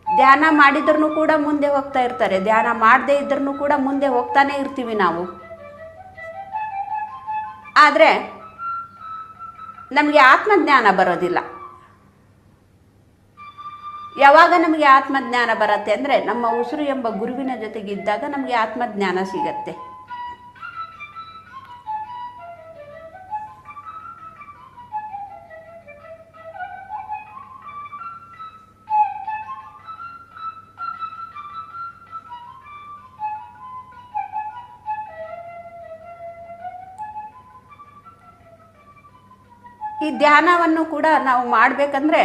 ಧ್ಯಾನ ಮಾಡಿದ್ರೂ ಕೂಡ ಮುಂದೆ ಹೋಗ್ತಾ ಇರ್ತಾರೆ, ಧ್ಯಾನ ಮಾಡದೇ ಇದ್ರೂ ಕೂಡ ಮುಂದೆ ಹೋಗ್ತಾನೆ ಇರ್ತೀವಿ ನಾವು. ಆದರೆ ನಮಗೆ ಆತ್ಮಜ್ಞಾನ ಬರೋದಿಲ್ಲ. ಯಾವಾಗ ನಮಗೆ ಆತ್ಮಜ್ಞಾನ ಬರುತ್ತೆ ಅಂದರೆ ನಮ್ಮ ಉಸಿರು ಎಂಬ ಗುರುವಿನ ಜೊತೆಗಿದ್ದಾಗ ನಮಗೆ ಆತ್ಮಜ್ಞಾನ ಸಿಗತ್ತೆ. ಈ ಧ್ಯಾನವನ್ನು ಕೂಡ ನಾವು ಮಾಡಬೇಕಂದ್ರೆ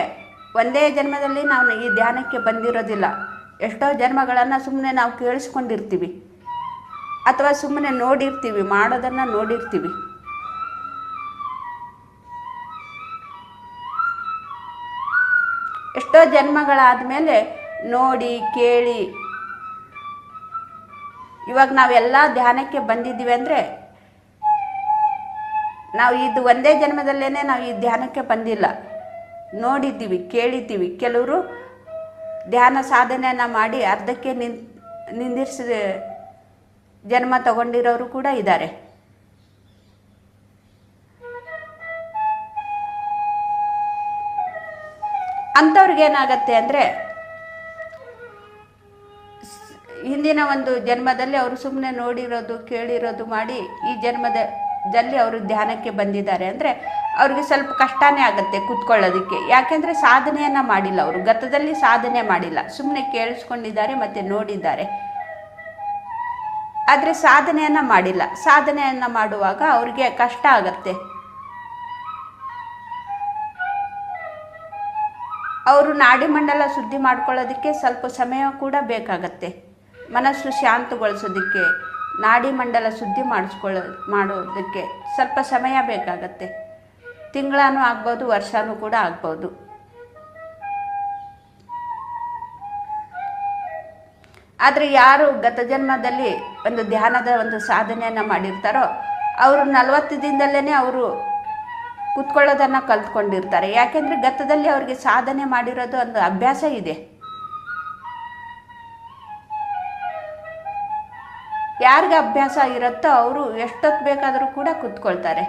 ಒಂದೇ ಜನ್ಮದಲ್ಲಿ ನಾವು ಈ ಧ್ಯಾನಕ್ಕೆ ಬಂದಿರೋದಿಲ್ಲ. ಎಷ್ಟೋ ಜನ್ಮಗಳನ್ನು ಸುಮ್ಮನೆ ನಾವು ಕೇಳಿಸ್ಕೊಂಡಿರ್ತೀವಿ ಅಥವಾ ಸುಮ್ಮನೆ ನೋಡಿರ್ತೀವಿ, ಮಾಡೋದನ್ನು ನೋಡಿರ್ತೀವಿ. ಎಷ್ಟೋ ಜನ್ಮಗಳಾದ ಮೇಲೆ ನೋಡಿ ಕೇಳಿ ಇವಾಗ ನಾವೆಲ್ಲ ಧ್ಯಾನಕ್ಕೆ ಬಂದಿದ್ದೀವಿ ಅಂದರೆ ನಾವು ಇದು ಒಂದೇ ಜನ್ಮದಲ್ಲೇ ನಾವು ಈ ಧ್ಯಾನಕ್ಕೆ ಬಂದಿಲ್ಲ, ನೋಡಿದ್ದೀವಿ ಕೇಳಿದ್ದೀವಿ. ಕೆಲವರು ಧ್ಯಾನ ಸಾಧನೆಯನ್ನು ಮಾಡಿ ಅರ್ಧಕ್ಕೆ ನಿಂದಿರಿಸಿದ ಜನ್ಮ ತಗೊಂಡಿರೋರು ಕೂಡ ಇದ್ದಾರೆ. ಅಂಥವ್ರಿಗೇನಾಗತ್ತೆ ಅಂದರೆ ಹಿಂದಿನ ಒಂದು ಜನ್ಮದಲ್ಲಿ ಅವರು ಸುಮ್ಮನೆ ನೋಡಿರೋದು ಕೇಳಿರೋದು ಮಾಡಿ ಈ ಜನ್ಮದಲ್ಲಿ ಅವರು ಧ್ಯಾನಕ್ಕೆ ಬಂದಿದ್ದಾರೆ ಅಂದರೆ ಅವ್ರಿಗೆ ಸ್ವಲ್ಪ ಕಷ್ಟನೇ ಆಗುತ್ತೆ ಕೂತ್ಕೊಳ್ಳೋದಕ್ಕೆ. ಯಾಕೆಂದರೆ ಸಾಧನೆಯನ್ನು ಮಾಡಿಲ್ಲ, ಅವರು ಗತದಲ್ಲಿ ಸಾಧನೆ ಮಾಡಿಲ್ಲ, ಸುಮ್ಮನೆ ಕೇಳಿಸ್ಕೊಂಡಿದ್ದಾರೆ ಮತ್ತು ನೋಡಿದ್ದಾರೆ, ಆದರೆ ಸಾಧನೆಯನ್ನು ಮಾಡಿಲ್ಲ. ಸಾಧನೆಯನ್ನು ಮಾಡುವಾಗ ಅವ್ರಿಗೆ ಕಷ್ಟ ಆಗತ್ತೆ. ಅವರು ನಾಡಿಮಂಡಲ ಶುದ್ಧಿ ಮಾಡ್ಕೊಳ್ಳೋದಕ್ಕೆ ಸ್ವಲ್ಪ ಸಮಯ ಕೂಡ ಬೇಕಾಗತ್ತೆ. ಮನಸ್ಸು ಶಾಂತಗೊಳಿಸೋದಕ್ಕೆ, ನಾಡಿಮಂಡಲ ಶುದ್ಧಿ ಮಾಡೋದಕ್ಕೆ ಸ್ವಲ್ಪ ಸಮಯ ಬೇಕಾಗತ್ತೆ. ತಿಂಗಳೂ ಆಗ್ಬೋದು, ವರ್ಷನೂ ಕೂಡ ಆಗ್ಬೋದು. ಆದರೆ ಯಾರು ಗತ ಜನ್ಮದಲ್ಲಿ ಒಂದು ಧ್ಯಾನದ ಒಂದು ಸಾಧನೆಯನ್ನು ಮಾಡಿರ್ತಾರೋ ಅವರು 40 ದಿನದಲ್ಲೇ ಅವರು ಕೂತ್ಕೊಳ್ಳೋದನ್ನು ಕಲ್ತ್ಕೊಂಡಿರ್ತಾರೆ. ಯಾಕೆಂದರೆ ಗತದಲ್ಲಿ ಅವ್ರಿಗೆ ಸಾಧನೆ ಮಾಡಿರೋದು ಒಂದು ಅಭ್ಯಾಸ ಇದೆ. ಯಾರಿಗೆ ಅಭ್ಯಾಸ ಇರುತ್ತೋ ಅವರು ಎಷ್ಟೊತ್ತು ಬೇಕಾದರೂ ಕೂಡ ಕೂತ್ಕೊಳ್ತಾರೆ.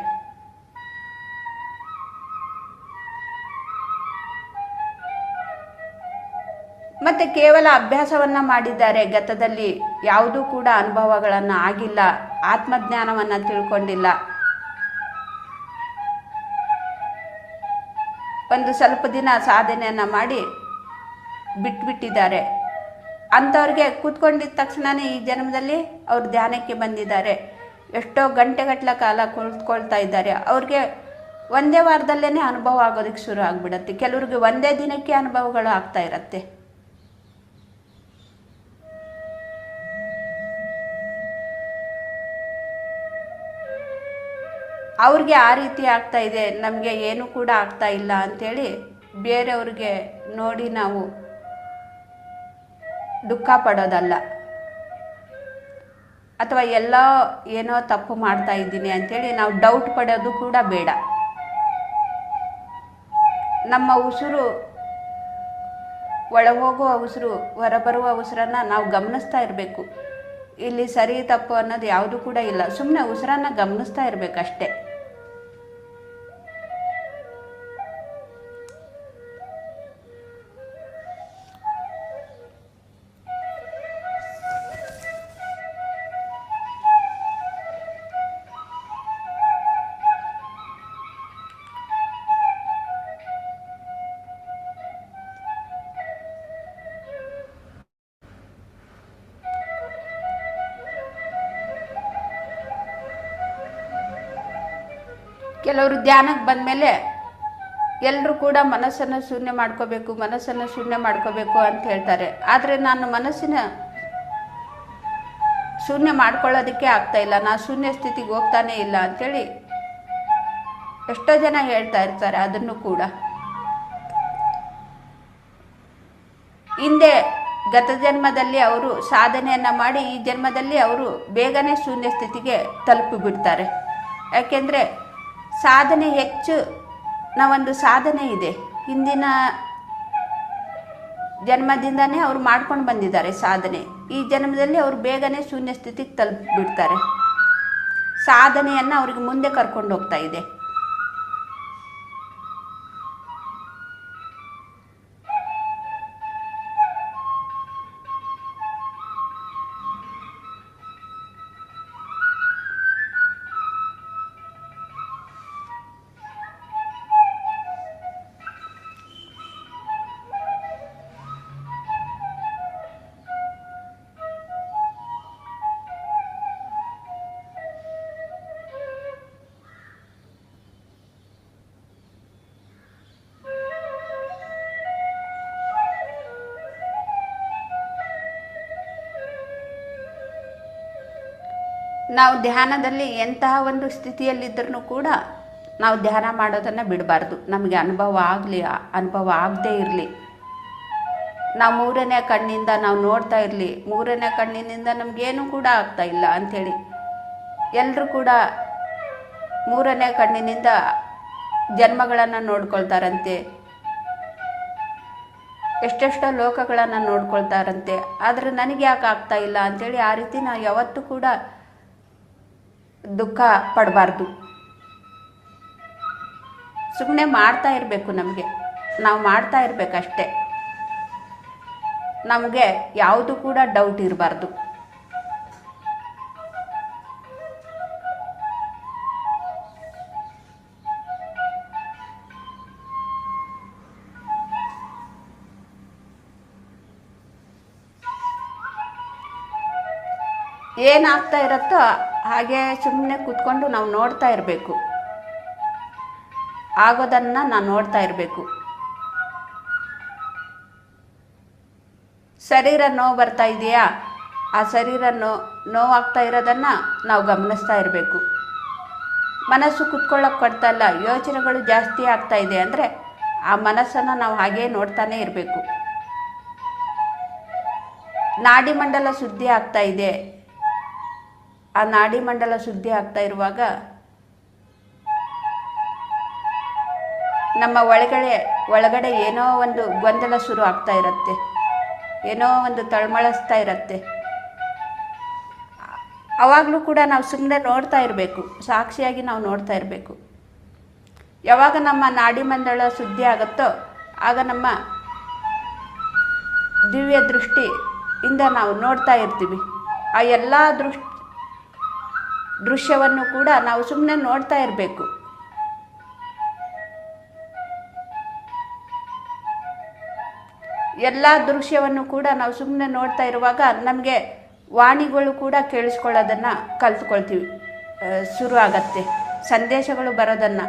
ಮತ್ತು ಕೇವಲ ಅಭ್ಯಾಸವನ್ನು ಮಾಡಿದ್ದಾರೆ, ಗತದಲ್ಲಿ ಯಾವುದೂ ಕೂಡ ಅನುಭವಗಳನ್ನು ಆಗಿಲ್ಲ, ಆತ್ಮಜ್ಞಾನವನ್ನು ತಿಳ್ಕೊಂಡಿಲ್ಲ, ಒಂದು ಸ್ವಲ್ಪ ದಿನ ಸಾಧನೆಯನ್ನು ಮಾಡಿ ಬಿಟ್ಬಿಟ್ಟಿದ್ದಾರೆ. ಅಂಥವ್ರಿಗೆ ಕೂತ್ಕೊಂಡಿದ್ದ ತಕ್ಷಣವೇ ಈ ಜನ್ಮದಲ್ಲಿ ಅವ್ರು ಧ್ಯಾನಕ್ಕೆ ಬಂದಿದ್ದಾರೆ, ಎಷ್ಟೋ ಗಂಟೆಗಟ್ಟಲೆ ಕಾಲ ಕುಳಿತುಕೊಳ್ತಾ ಇದ್ದಾರೆ. ಅವ್ರಿಗೆ ಒಂದೇ ವಾರದಲ್ಲೇ ಅನುಭವ ಆಗೋದಕ್ಕೆ ಶುರು ಆಗಿಬಿಡತ್ತೆ. ಕೆಲವ್ರಿಗೆ ಒಂದೇ ದಿನಕ್ಕೆ ಅನುಭವಗಳು ಆಗ್ತಾ ಇರತ್ತೆ. ಅವ್ರಿಗೆ ಆ ರೀತಿ ಆಗ್ತಾ ಇದೆ, ನಮಗೆ ಏನು ಕೂಡ ಆಗ್ತಾ ಇಲ್ಲ ಅಂಥೇಳಿ ಬೇರೆಯವ್ರಿಗೆ ನೋಡಿ ನಾವು ದುಃಖ ಪಡೋದಲ್ಲ, ಅಥವಾ ಎಲ್ಲ ಏನೋ ತಪ್ಪು ಮಾಡ್ತಾ ಇದ್ದೀನಿ ಅಂಥೇಳಿ ನಾವು ಡೌಟ್ ಪಡೋದು ಕೂಡ ಬೇಡ. ನಮ್ಮ ಉಸಿರು, ಒಳಗೋಗುವ ಉಸಿರು, ಹೊರಬರುವ ಉಸಿರನ್ನು ನಾವು ಗಮನಿಸ್ತಾ ಇರಬೇಕು. ಇಲ್ಲಿ ಸರಿ ತಪ್ಪು ಅನ್ನೋದು ಯಾವುದು ಕೂಡ ಇಲ್ಲ, ಸುಮ್ಮನೆ ಉಸಿರನ್ನು ಗಮನಿಸ್ತಾ ಇರಬೇಕಷ್ಟೆ. ಕೆಲವರು ಧ್ಯಾನಕ್ಕೆ ಬಂದಮೇಲೆ ಎಲ್ಲರೂ ಕೂಡ ಮನಸ್ಸನ್ನು ಶೂನ್ಯ ಮಾಡ್ಕೋಬೇಕು ಅಂತ ಹೇಳ್ತಾರೆ. ಆದರೆ ನಾನು ಮನಸ್ಸಿನ ಶೂನ್ಯ ಮಾಡ್ಕೊಳ್ಳೋದಕ್ಕೆ ಆಗ್ತಾ ಇಲ್ಲ, ನಾನು ಶೂನ್ಯ ಸ್ಥಿತಿಗೆ ಹೋಗ್ತಾನೆ ಇಲ್ಲ ಅಂಥೇಳಿ ಎಷ್ಟೋ ಜನ ಹೇಳ್ತಾ ಇರ್ತಾರೆ. ಅದನ್ನು ಕೂಡ ಹಿಂದೆ ಗತ ಜನ್ಮದಲ್ಲಿ ಅವರು ಸಾಧನೆಯನ್ನು ಮಾಡಿ ಈ ಜನ್ಮದಲ್ಲಿ ಅವರು ಬೇಗನೆ ಶೂನ್ಯ ಸ್ಥಿತಿಗೆ ತಲುಪಿಬಿಡ್ತಾರೆ. ಯಾಕೆಂದರೆ ಸಾಧನೆ ಹೆಚ್ಚು ನಾವೊಂದು ಸಾಧನೆ ಇದೆ, ಹಿಂದಿನ ಜನ್ಮದಿಂದನೇ ಅವರು ಮಾಡ್ಕೊಂಡು ಬಂದಿದ್ದಾರೆ ಸಾಧನೆ. ಈ ಜನ್ಮದಲ್ಲಿ ಅವರು ಬೇಗನೆ ಶೂನ್ಯ ಸ್ಥಿತಿಗೆ ತಲುಪಿಬಿಡ್ತಾರೆ. ಸಾಧನೆಯನ್ನು ಅವ್ರಿಗೆ ಮುಂದೆ ಕರ್ಕೊಂಡು ಹೋಗ್ತಾ ಇದೆ. ನಾವು ಧ್ಯಾನದಲ್ಲಿ ಎಂತಹ ಒಂದು ಸ್ಥಿತಿಯಲ್ಲಿದ್ದರೂ ಕೂಡ ನಾವು ಧ್ಯಾನ ಮಾಡೋದನ್ನು ಬಿಡಬಾರ್ದು. ನಮಗೆ ಅನುಭವ ಆಗದೇ ಇರಲಿ, ನಾವು ಮೂರನೇ ಕಣ್ಣಿಂದ ನಾವು ನೋಡ್ತಾ ಇರಲಿ, ಮೂರನೇ ಕಣ್ಣಿನಿಂದ ನಮಗೇನು ಕೂಡ ಆಗ್ತಾ ಇಲ್ಲ ಅಂಥೇಳಿ ಎಲ್ಲರೂ ಕೂಡ ಮೂರನೇ ಕಣ್ಣಿನಿಂದ ಜನ್ಮಗಳನ್ನು ನೋಡ್ಕೊಳ್ತಾರಂತೆ, ಎಷ್ಟೆಷ್ಟೋ ಲೋಕಗಳನ್ನು ನೋಡ್ಕೊಳ್ತಾರಂತೆ. ಆದರೆ ನನಗೆ ಯಾಕೆ ಆಗ್ತಾ ಇಲ್ಲ ಅಂಥೇಳಿ ಆ ರೀತಿ ನಾವು ಯಾವತ್ತೂ ಕೂಡ ದುಃಖ ಪಡಬಾರ್ದು. ಸುಮ್ಮನೆ ಮಾಡ್ತಾ ಇರಬೇಕು, ನಾವು ಮಾಡ್ತಾ ಇರಬೇಕಷ್ಟೆ. ನಮಗೆ ಯಾವುದು ಕೂಡ ಡೌಟ್ ಇರಬಾರ್ದು. ಏನಾಗ್ತಾ ಇರುತ್ತೋ ಹಾಗೆ ಸುಮ್ಮನೆ ಕೂತ್ಕೊಂಡು ನಾವು ನೋಡ್ತಾ ಇರಬೇಕು, ಆಗೋದನ್ನು ನಾವು ನೋಡ್ತಾ ಇರಬೇಕು. ಶರೀರ ನೋವು ಬರ್ತಾ ಇದೆಯಾ, ಆ ಶರೀರ ನೋವಾಗ್ತಾ ಇರೋದನ್ನು ನಾವು ಗಮನಿಸ್ತಾ ಇರಬೇಕು. ಮನಸ್ಸು ಕುತ್ಕೊಳ್ಳೋಕೆ ಕೊಡ್ತಾ ಇಲ್ಲ, ಯೋಚನೆಗಳು ಜಾಸ್ತಿ ಆಗ್ತಾ ಇದೆ ಅಂದರೆ ಆ ಮನಸ್ಸನ್ನು ನಾವು ಹಾಗೇ ನೋಡ್ತಾನೆ ಇರಬೇಕು. ನಾಡಿ ಮಂಡಲ ಶುದ್ಧಿ ಆಗ್ತಾ ಇದೆ, ಆ ನಾಡಿ ಮಂಡಲ ಶುದ್ಧಿ ಆಗ್ತಾ ಇರುವಾಗ ನಮ್ಮ ಒಳಗಡೆ ಏನೋ ಒಂದು ಗೊಂದಲ ಶುರು ಆಗ್ತಾ ಇರುತ್ತೆ, ಏನೋ ಒಂದು ತಳಮಳಿಸ್ತಾ ಇರುತ್ತೆ. ಆವಾಗಲೂ ಕೂಡ ನಾವು ಸುಮ್ಮನೆ ನೋಡ್ತಾ ಇರಬೇಕು, ಸಾಕ್ಷಿಯಾಗಿ ನಾವು ನೋಡ್ತಾ ಇರಬೇಕು. ಯಾವಾಗ ನಮ್ಮ ನಾಡಿ ಮಂಡಲ ಶುದ್ಧಿ ಆಗುತ್ತೋ ಆಗ ನಮ್ಮ ದಿವ್ಯ ದೃಷ್ಟಿಯಿಂದ ನಾವು ನೋಡ್ತಾ ಇರ್ತೀವಿ. ಆ ಎಲ್ಲ ದೃಶ್ಯವನ್ನು ಕೂಡ ನಾವು ಸುಮ್ಮನೆ ನೋಡ್ತಾ ಇರಬೇಕು. ಎಲ್ಲ ದೃಶ್ಯವನ್ನು ಕೂಡ ನಾವು ಸುಮ್ಮನೆ ನೋಡ್ತಾ ಇರುವಾಗ ನಮಗೆ ವಾಣಿಗಳು ಕೂಡ ಕೇಳಿಸ್ಕೊಳ್ಳೋದನ್ನು ಕಲ್ತ್ಕೊಳ್ತೀವಿ, ಶುರು ಆಗತ್ತೆ ಸಂದೇಶಗಳು ಬರೋದನ್ನು.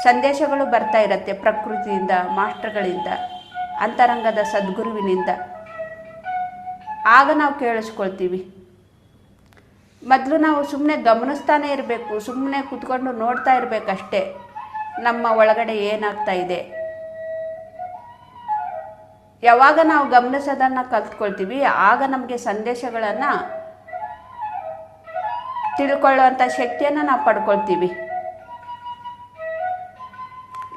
ಸಂದೇಶಗಳು ಬರ್ತಾ ಇರುತ್ತೆ ಪ್ರಕೃತಿಯಿಂದ, ಮಾಸ್ಟರ್ಗಳಿಂದ, ಅಂತರಂಗದ ಸದ್ಗುರುವಿನಿಂದ. ಆಗ ನಾವು ಕೇಳಿಸ್ಕೊಳ್ತೀವಿ. ಮೊದಲು ನಾವು ಸುಮ್ಮನೆ ಗಮನಿಸ್ತಾನೆ ಇರಬೇಕು, ಸುಮ್ಮನೆ ಕೂತ್ಕೊಂಡು ನೋಡ್ತಾ ಇರಬೇಕಷ್ಟೇ ನಮ್ಮ ಒಳಗಡೆ ಏನಾಗ್ತಾ ಇದೆ. ಯಾವಾಗ ನಾವು ಗಮನಿಸೋದನ್ನು ಕಲ್ತ್ಕೊಳ್ತೀವಿ ಆಗ ನಮಗೆ ಸಂದೇಶಗಳನ್ನು ತಿಳ್ಕೊಳ್ಳುವಂಥ ಶಕ್ತಿಯನ್ನು ನಾವು ಪಡ್ಕೊಳ್ತೀವಿ.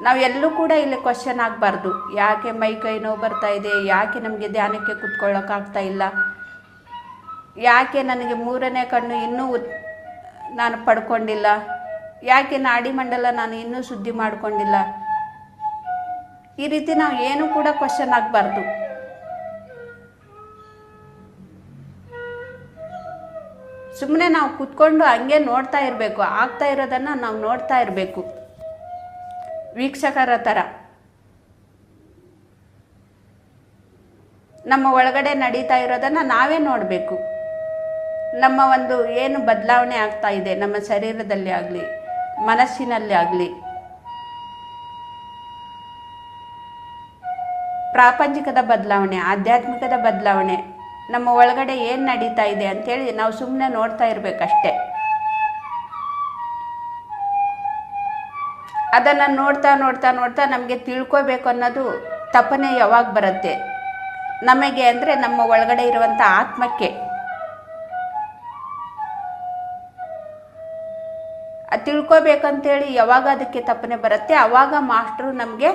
ನಾವು ಎಲ್ಲೂ ಕೂಡ ಇಲ್ಲಿ ಕ್ವಶನ್ ಆಗಬಾರ್ದು. ಯಾಕೆ ಮೈ ಕೈ ನೋವು ಬರ್ತಾ ಇದೆ, ಯಾಕೆ ನಮಗೆ ಧ್ಯಾನಕ್ಕೆ ಕೂತ್ಕೊಳ್ಳೋಕ್ಕಾಗ್ತಾ ಇಲ್ಲ, ಯಾಕೆ ನನಗೆ ಮೂರನೇ ಕಣ್ಣು ಇನ್ನೂ ನಾನು ಪಡ್ಕೊಂಡಿಲ್ಲ, ಯಾಕೆ ನಾಡಿ ಮಂಡಲ ನಾನು ಇನ್ನೂ ಶುದ್ಧಿ ಮಾಡಿಕೊಂಡಿಲ್ಲ. ಈ ರೀತಿ ನಾವು ಏನು ಕೂಡ ಕ್ವಶನ್ ಆಗಬಾರ್ದು. ಸುಮ್ಮನೆ ನಾವು ಕೂತ್ಕೊಂಡು ಹಂಗೆ ನೋಡ್ತಾ ಇರಬೇಕು. ಆಗ್ತಾ ಇರೋದನ್ನು ನಾವು ನೋಡ್ತಾ ಇರಬೇಕು, ವೀಕ್ಷಕರ ಥರ. ನಮ್ಮ ಒಳಗಡೆ ನಡೀತಾ ಇರೋದನ್ನು ನಾವೇ ನೋಡಬೇಕು. ನಮ್ಮ ಒಂದು ಏನು ಬದಲಾವಣೆ ಆಗ್ತಾ ಇದೆ ನಮ್ಮ ಶರೀರದಲ್ಲಿ ಆಗಲಿ, ಮನಸ್ಸಿನಲ್ಲಿ ಆಗಲಿ, ಪ್ರಾಪಂಚಿಕದ ಬದಲಾವಣೆ, ಆಧ್ಯಾತ್ಮಿಕದ ಬದಲಾವಣೆ, ನಮ್ಮ ಒಳಗಡೆ ಏನು ನಡೀತಾ ಇದೆ ಅಂಥೇಳಿ ನಾವು ಸುಮ್ಮನೆ ನೋಡ್ತಾ ಇರಬೇಕಷ್ಟೆ. ಅದನ್ನು ನೋಡ್ತಾ ನೋಡ್ತಾ ನೋಡ್ತಾ ನಮಗೆ ತಿಳ್ಕೋಬೇಕು ಅನ್ನೋದು ತಪನೆ ಯಾವಾಗ ಬರುತ್ತೆ ನಮಗೆ ಅಂದರೆ ನಮ್ಮ ಒಳಗಡೆ ಇರುವಂಥ ಆತ್ಮಕ್ಕೆ. ಅದು ತಿಳ್ಕೋಬೇಕಂತೇಳಿ ಯಾವಾಗ ಅದಕ್ಕೆ ತಪನೆ ಬರುತ್ತೆ ಆವಾಗ ಮಾಸ್ಟ್ರು ನಮಗೆ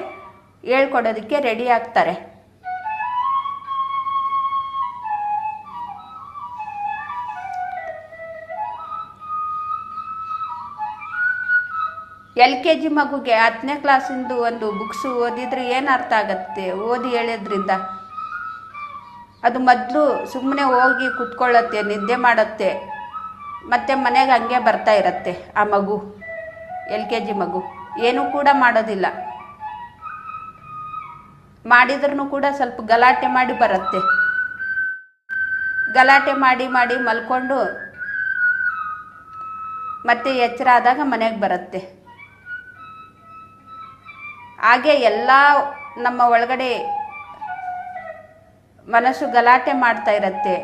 ಹೇಳ್ಕೊಡೋದಕ್ಕೆ ರೆಡಿ ಆಗ್ತಾರೆ. LKG ಮಗುಗೆ 10ನೇ ಕ್ಲಾಸಿಂದು ಒಂದು ಬುಕ್ಸು ಓದಿದ್ರೆ ಏನು ಅರ್ಥ ಆಗತ್ತೆ? ಓದಿ ಹೇಳೋದ್ರಿಂದ ಅದು ಮೊದಲು ಸುಮ್ಮನೆ ಹೋಗಿ ಕುತ್ಕೊಳ್ಳುತ್ತೆ, ನಿದ್ದೆ ಮಾಡುತ್ತೆ, ಮತ್ತು ಮನೆಗೆ ಹಂಗೆ ಬರ್ತಾ ಇರುತ್ತೆ. ಆ ಮಗು LKG ಮಗು ಏನೂ ಕೂಡ ಮಾಡೋದಿಲ್ಲ. ಮಾಡಿದ್ರೂ ಕೂಡ ಸ್ವಲ್ಪ ಗಲಾಟೆ ಮಾಡಿ ಬರುತ್ತೆ. ಗಲಾಟೆ ಮಾಡಿ ಮಾಡಿ ಮಲ್ಕೊಂಡು ಮತ್ತೆ ಎಚ್ಚರ ಆದಾಗ ಮನೆಗೆ ಬರುತ್ತೆ. ಹಾಗೆ ಎಲ್ಲ ನಮ್ಮ ಒಳಗಡೆ ಮನಸ್ಸು ಗಲಾಟೆ ಮಾಡ್ತಾ ಇರುತ್ತೆ,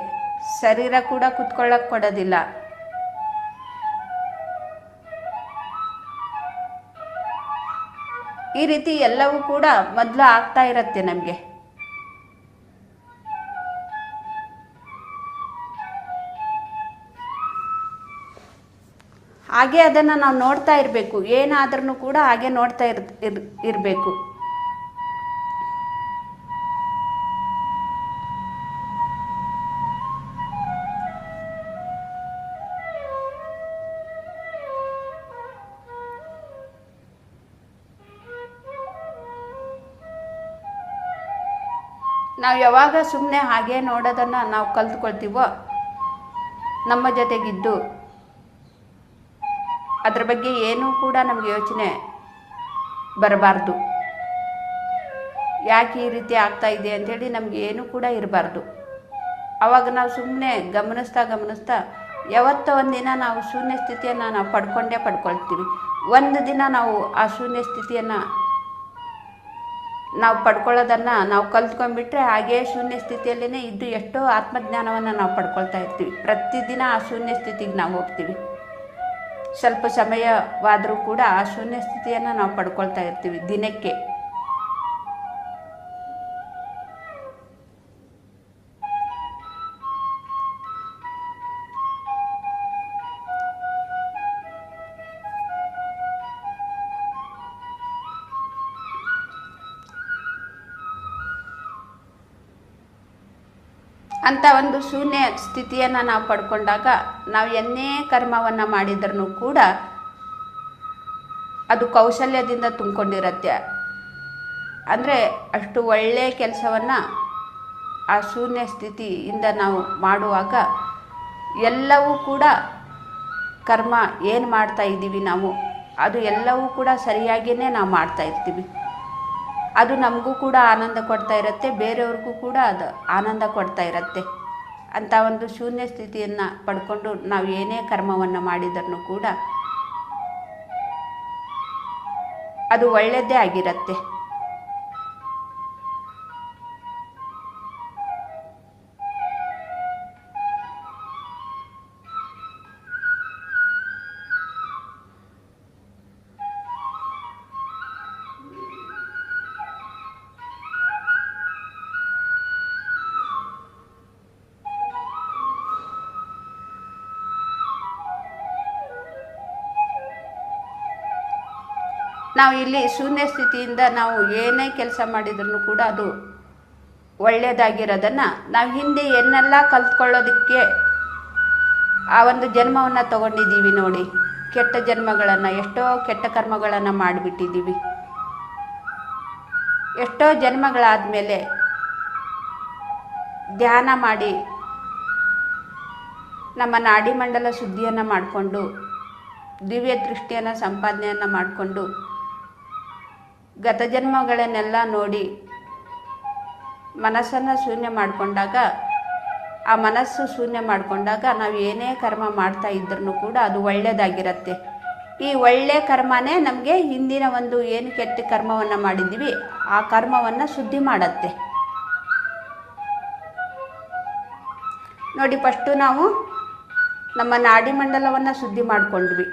ಶರೀರ ಕೂಡ ಕುತ್ಕೊಳ್ಳೋಕೆ ಕೊಡೋದಿಲ್ಲ. ಈ ರೀತಿ ಎಲ್ಲವೂ ಕೂಡ ಮೊದಲು ಆಗ್ತಾ ಇರುತ್ತೆ ನಮಗೆ. ಹಾಗೆ ಅದನ್ನು ನಾವು ನೋಡ್ತಾ ಇರಬೇಕು. ಏನಾದ್ರೂ ಕೂಡ ಹಾಗೆ ನೋಡ್ತಾ ಇರಬೇಕು. ನಾವು ಯಾವಾಗ ಸುಮ್ಮನೆ ಹಾಗೆ ನೋಡೋದನ್ನು ನಾವು ಕಲ್ತ್ಕೊಳ್ತೀವೋ, ನಮ್ಮ ಜೊತೆಗಿದ್ದು ಅದ್ರ ಬಗ್ಗೆ ಏನೂ ಕೂಡ ನಮಗೆ ಯೋಚನೆ ಬರಬಾರ್ದು. ಯಾಕೆ ಈ ರೀತಿ ಆಗ್ತಾ ಇದೆ ಅಂಥೇಳಿ ನಮಗೆ ಏನೂ ಕೂಡ ಇರಬಾರ್ದು. ಆವಾಗ ನಾವು ಸುಮ್ಮನೆ ಗಮನಿಸ್ತಾ ಯಾವತ್ತೋ ಒಂದಿನ ನಾವು ಶೂನ್ಯ ಸ್ಥಿತಿಯನ್ನು ನಾವು ಪಡ್ಕೊಳ್ತೀವಿ. ಒಂದು ದಿನ ನಾವು ಆ ಶೂನ್ಯ ಸ್ಥಿತಿಯನ್ನು ನಾವು ಪಡ್ಕೊಳ್ಳೋದನ್ನು ನಾವು ಕಲ್ತ್ಕೊಂಡ್ಬಿಟ್ರೆ ಹಾಗೇ ಶೂನ್ಯ ಸ್ಥಿತಿಯಲ್ಲೇ ಇದ್ದು ಎಷ್ಟೋ ಆತ್ಮಜ್ಞಾನವನ್ನು ನಾವು ಪಡ್ಕೊಳ್ತಾ ಇರ್ತೀವಿ. ಪ್ರತಿದಿನ ಆ ಶೂನ್ಯ ಸ್ಥಿತಿಗೆ ನಾವು ಹೋಗ್ತೀವಿ. ಸ್ವಲ್ಪ ಸಮಯವಾದರೂ ಕೂಡ ಆ ಶೂನ್ಯ ಸ್ಥಿತಿಯನ್ನು ನಾವು ಪಡ್ಕೊಳ್ತಾ ಇರ್ತೀವಿ ದಿನಕ್ಕೆ. ಅಂಥ ಒಂದು ಶೂನ್ಯ ಸ್ಥಿತಿಯನ್ನು ನಾವು ಪಡ್ಕೊಂಡಾಗ ನಾವು ಎನ್ನೇ ಕರ್ಮವನ್ನು ಮಾಡಿದ್ರೂ ಕೂಡ ಅದು ಕೌಶಲ್ಯದಿಂದ ತುಂಬಿಕೊಂಡಿರತ್ತೆ. ಅಂದರೆ ಅಷ್ಟು ಒಳ್ಳೆಯ ಕೆಲಸವನ್ನು ಆ ಶೂನ್ಯ ಸ್ಥಿತಿಯಿಂದ ನಾವು ಮಾಡುವಾಗ ಎಲ್ಲವೂ ಕೂಡ ಕರ್ಮ ಏನು ಮಾಡ್ತಾ ಇದ್ದೀವಿ ನಾವು ಅದು ಎಲ್ಲವೂ ಕೂಡ ಸರಿಯಾಗಿಯೇ ನಾವು ಮಾಡ್ತಾ ಇರ್ತೀವಿ. ಅದು ನಮಗೂ ಕೂಡ ಆನಂದ ಕೊಡ್ತಾ ಇರುತ್ತೆ, ಬೇರೆಯವ್ರಿಗೂ ಕೂಡ ಅದು ಆನಂದ ಕೊಡ್ತಾ ಇರುತ್ತೆ. ಅಂಥ ಒಂದು ಶೂನ್ಯ ಸ್ಥಿತಿಯನ್ನು ಪಡ್ಕೊಂಡು ನಾವು ಏನೇ ಕರ್ಮವನ್ನು ಮಾಡಿದರೂ ಕೂಡ ಅದು ಒಳ್ಳೆಯದೇ ಆಗಿರುತ್ತೆ. ನಾವು ಇಲ್ಲಿ ಶೂನ್ಯ ಸ್ಥಿತಿಯಿಂದ ನಾವು ಏನೇ ಕೆಲಸ ಮಾಡಿದ್ರೂ ಕೂಡ ಅದು ಒಳ್ಳೆಯದಾಗಿರೋದನ್ನು ನಾವು ಹಿಂದೆ ಏನೆಲ್ಲ ಕಲ್ತ್ಕೊಳ್ಳೋದಕ್ಕೆ ಆ ಒಂದು ಜನ್ಮವನ್ನು ತಗೊಂಡಿದ್ದೀವಿ ನೋಡಿ. ಕೆಟ್ಟ ಜನ್ಮಗಳನ್ನು, ಎಷ್ಟೋ ಕೆಟ್ಟ ಕರ್ಮಗಳನ್ನು ಮಾಡಿಬಿಟ್ಟಿದ್ದೀವಿ. ಎಷ್ಟೋ ಜನ್ಮಗಳಾದಮೇಲೆ ಧ್ಯಾನ ಮಾಡಿ ನಮ್ಮ ನಾಡಿಮಂಡಲ ಶುದ್ಧಿಯನ್ನು ಮಾಡಿಕೊಂಡು ದಿವ್ಯ ದೃಷ್ಟಿಯನ್ನು ಸಂಪಾದನೆಯನ್ನು ಮಾಡಿಕೊಂಡು ಗತ ಜನ್ಮಗಳನ್ನೆಲ್ಲ ನೋಡಿ ಮನಸ್ಸನ್ನು ಶೂನ್ಯ ಮಾಡಿಕೊಂಡಾಗ, ಆ ಮನಸ್ಸು ಶೂನ್ಯ ಮಾಡಿಕೊಂಡಾಗ ನಾವು ಏನೇ ಕರ್ಮ ಮಾಡ್ತಾ ಇದ್ರೂ ಕೂಡ ಅದು ಒಳ್ಳೆಯದಾಗಿರುತ್ತೆ. ಈ ಒಳ್ಳೆಯ ಕರ್ಮನೇ ನಮಗೆ ಹಿಂದಿನ ಒಂದು ಏನು ಕೆಟ್ಟ ಕರ್ಮವನ್ನು ಮಾಡಿದ್ದೀವಿ ಆ ಕರ್ಮವನ್ನು ಶುದ್ಧಿ ಮಾಡುತ್ತೆ ನೋಡಿ. ಫಸ್ಟು ನಾವು ನಮ್ಮ ನಾಡಿಮಂಡಲವನ್ನು ಶುದ್ಧಿ ಮಾಡಿಕೊಂಡ್ವಿ.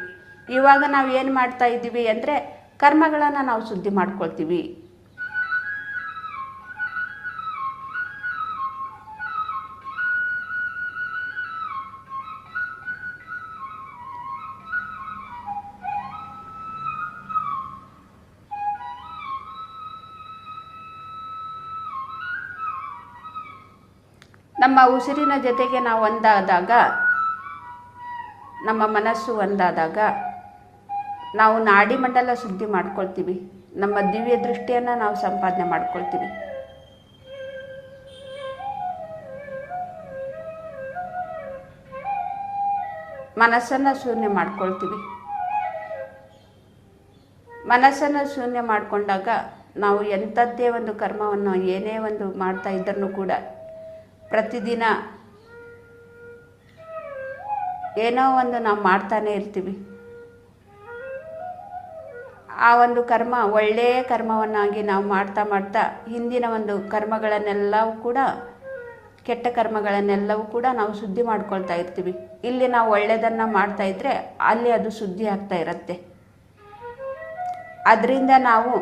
ಇವಾಗ ನಾವು ಏನು ಮಾಡ್ತಾ ಇದ್ದೀವಿ ಅಂದರೆ ಕರ್ಮಗಳನ್ನು ನಾವು ಶುದ್ಧಿ ಮಾಡ್ಕೊಳ್ತೀವಿ. ನಮ್ಮ ಉಸಿರಿನ ಜೊತೆಗೆ ನಾವು ಒಂದಾದಾಗ, ನಮ್ಮ ಮನಸ್ಸು ಒಂದಾದಾಗ ನಾವು ನಾಡಿಮಂಡಲ ಶುದ್ಧಿ ಮಾಡ್ಕೊಳ್ತೀವಿ. ನಮ್ಮ ದಿವ್ಯ ದೃಷ್ಟಿಯನ್ನು ನಾವು ಸಂಪಾದನೆ ಮಾಡ್ಕೊಳ್ತೀವಿ. ಮನಸ್ಸನ್ನು ಶೂನ್ಯ ಮಾಡ್ಕೊಳ್ತೀವಿ. ಮನಸ್ಸನ್ನು ಶೂನ್ಯ ಮಾಡಿಕೊಂಡಾಗ ನಾವು ಎಂಥದ್ದೇ ಒಂದು ಕರ್ಮವನ್ನು ಏನೇ ಒಂದು ಮಾಡ್ತಾ ಇದ್ರೂ ಕೂಡ ಪ್ರತಿದಿನ ಏನೋ ಒಂದು ನಾವು ಮಾಡ್ತಾನೆ ಇರ್ತೀವಿ. ಆ ಒಂದು ಕರ್ಮ ಒಳ್ಳೆಯ ಕರ್ಮವನ್ನಾಗಿ ನಾವು ಮಾಡ್ತಾ ಮಾಡ್ತಾ ಹಿಂದಿನ ಒಂದು ಕರ್ಮಗಳನ್ನೆಲ್ಲವೂ ಕೂಡ, ಕೆಟ್ಟ ಕರ್ಮಗಳನ್ನೆಲ್ಲವೂ ಕೂಡ ನಾವು ಶುದ್ಧಿ ಮಾಡ್ಕೊಳ್ತಾ ಇರ್ತೀವಿ. ಇಲ್ಲಿ ನಾವು ಒಳ್ಳೆಯದನ್ನು ಮಾಡ್ತಾ ಇದ್ದರೆ ಅಲ್ಲಿ ಅದು ಶುದ್ಧಿ ಆಗ್ತಾ ಇರುತ್ತೆ. ಅದರಿಂದ ನಾವು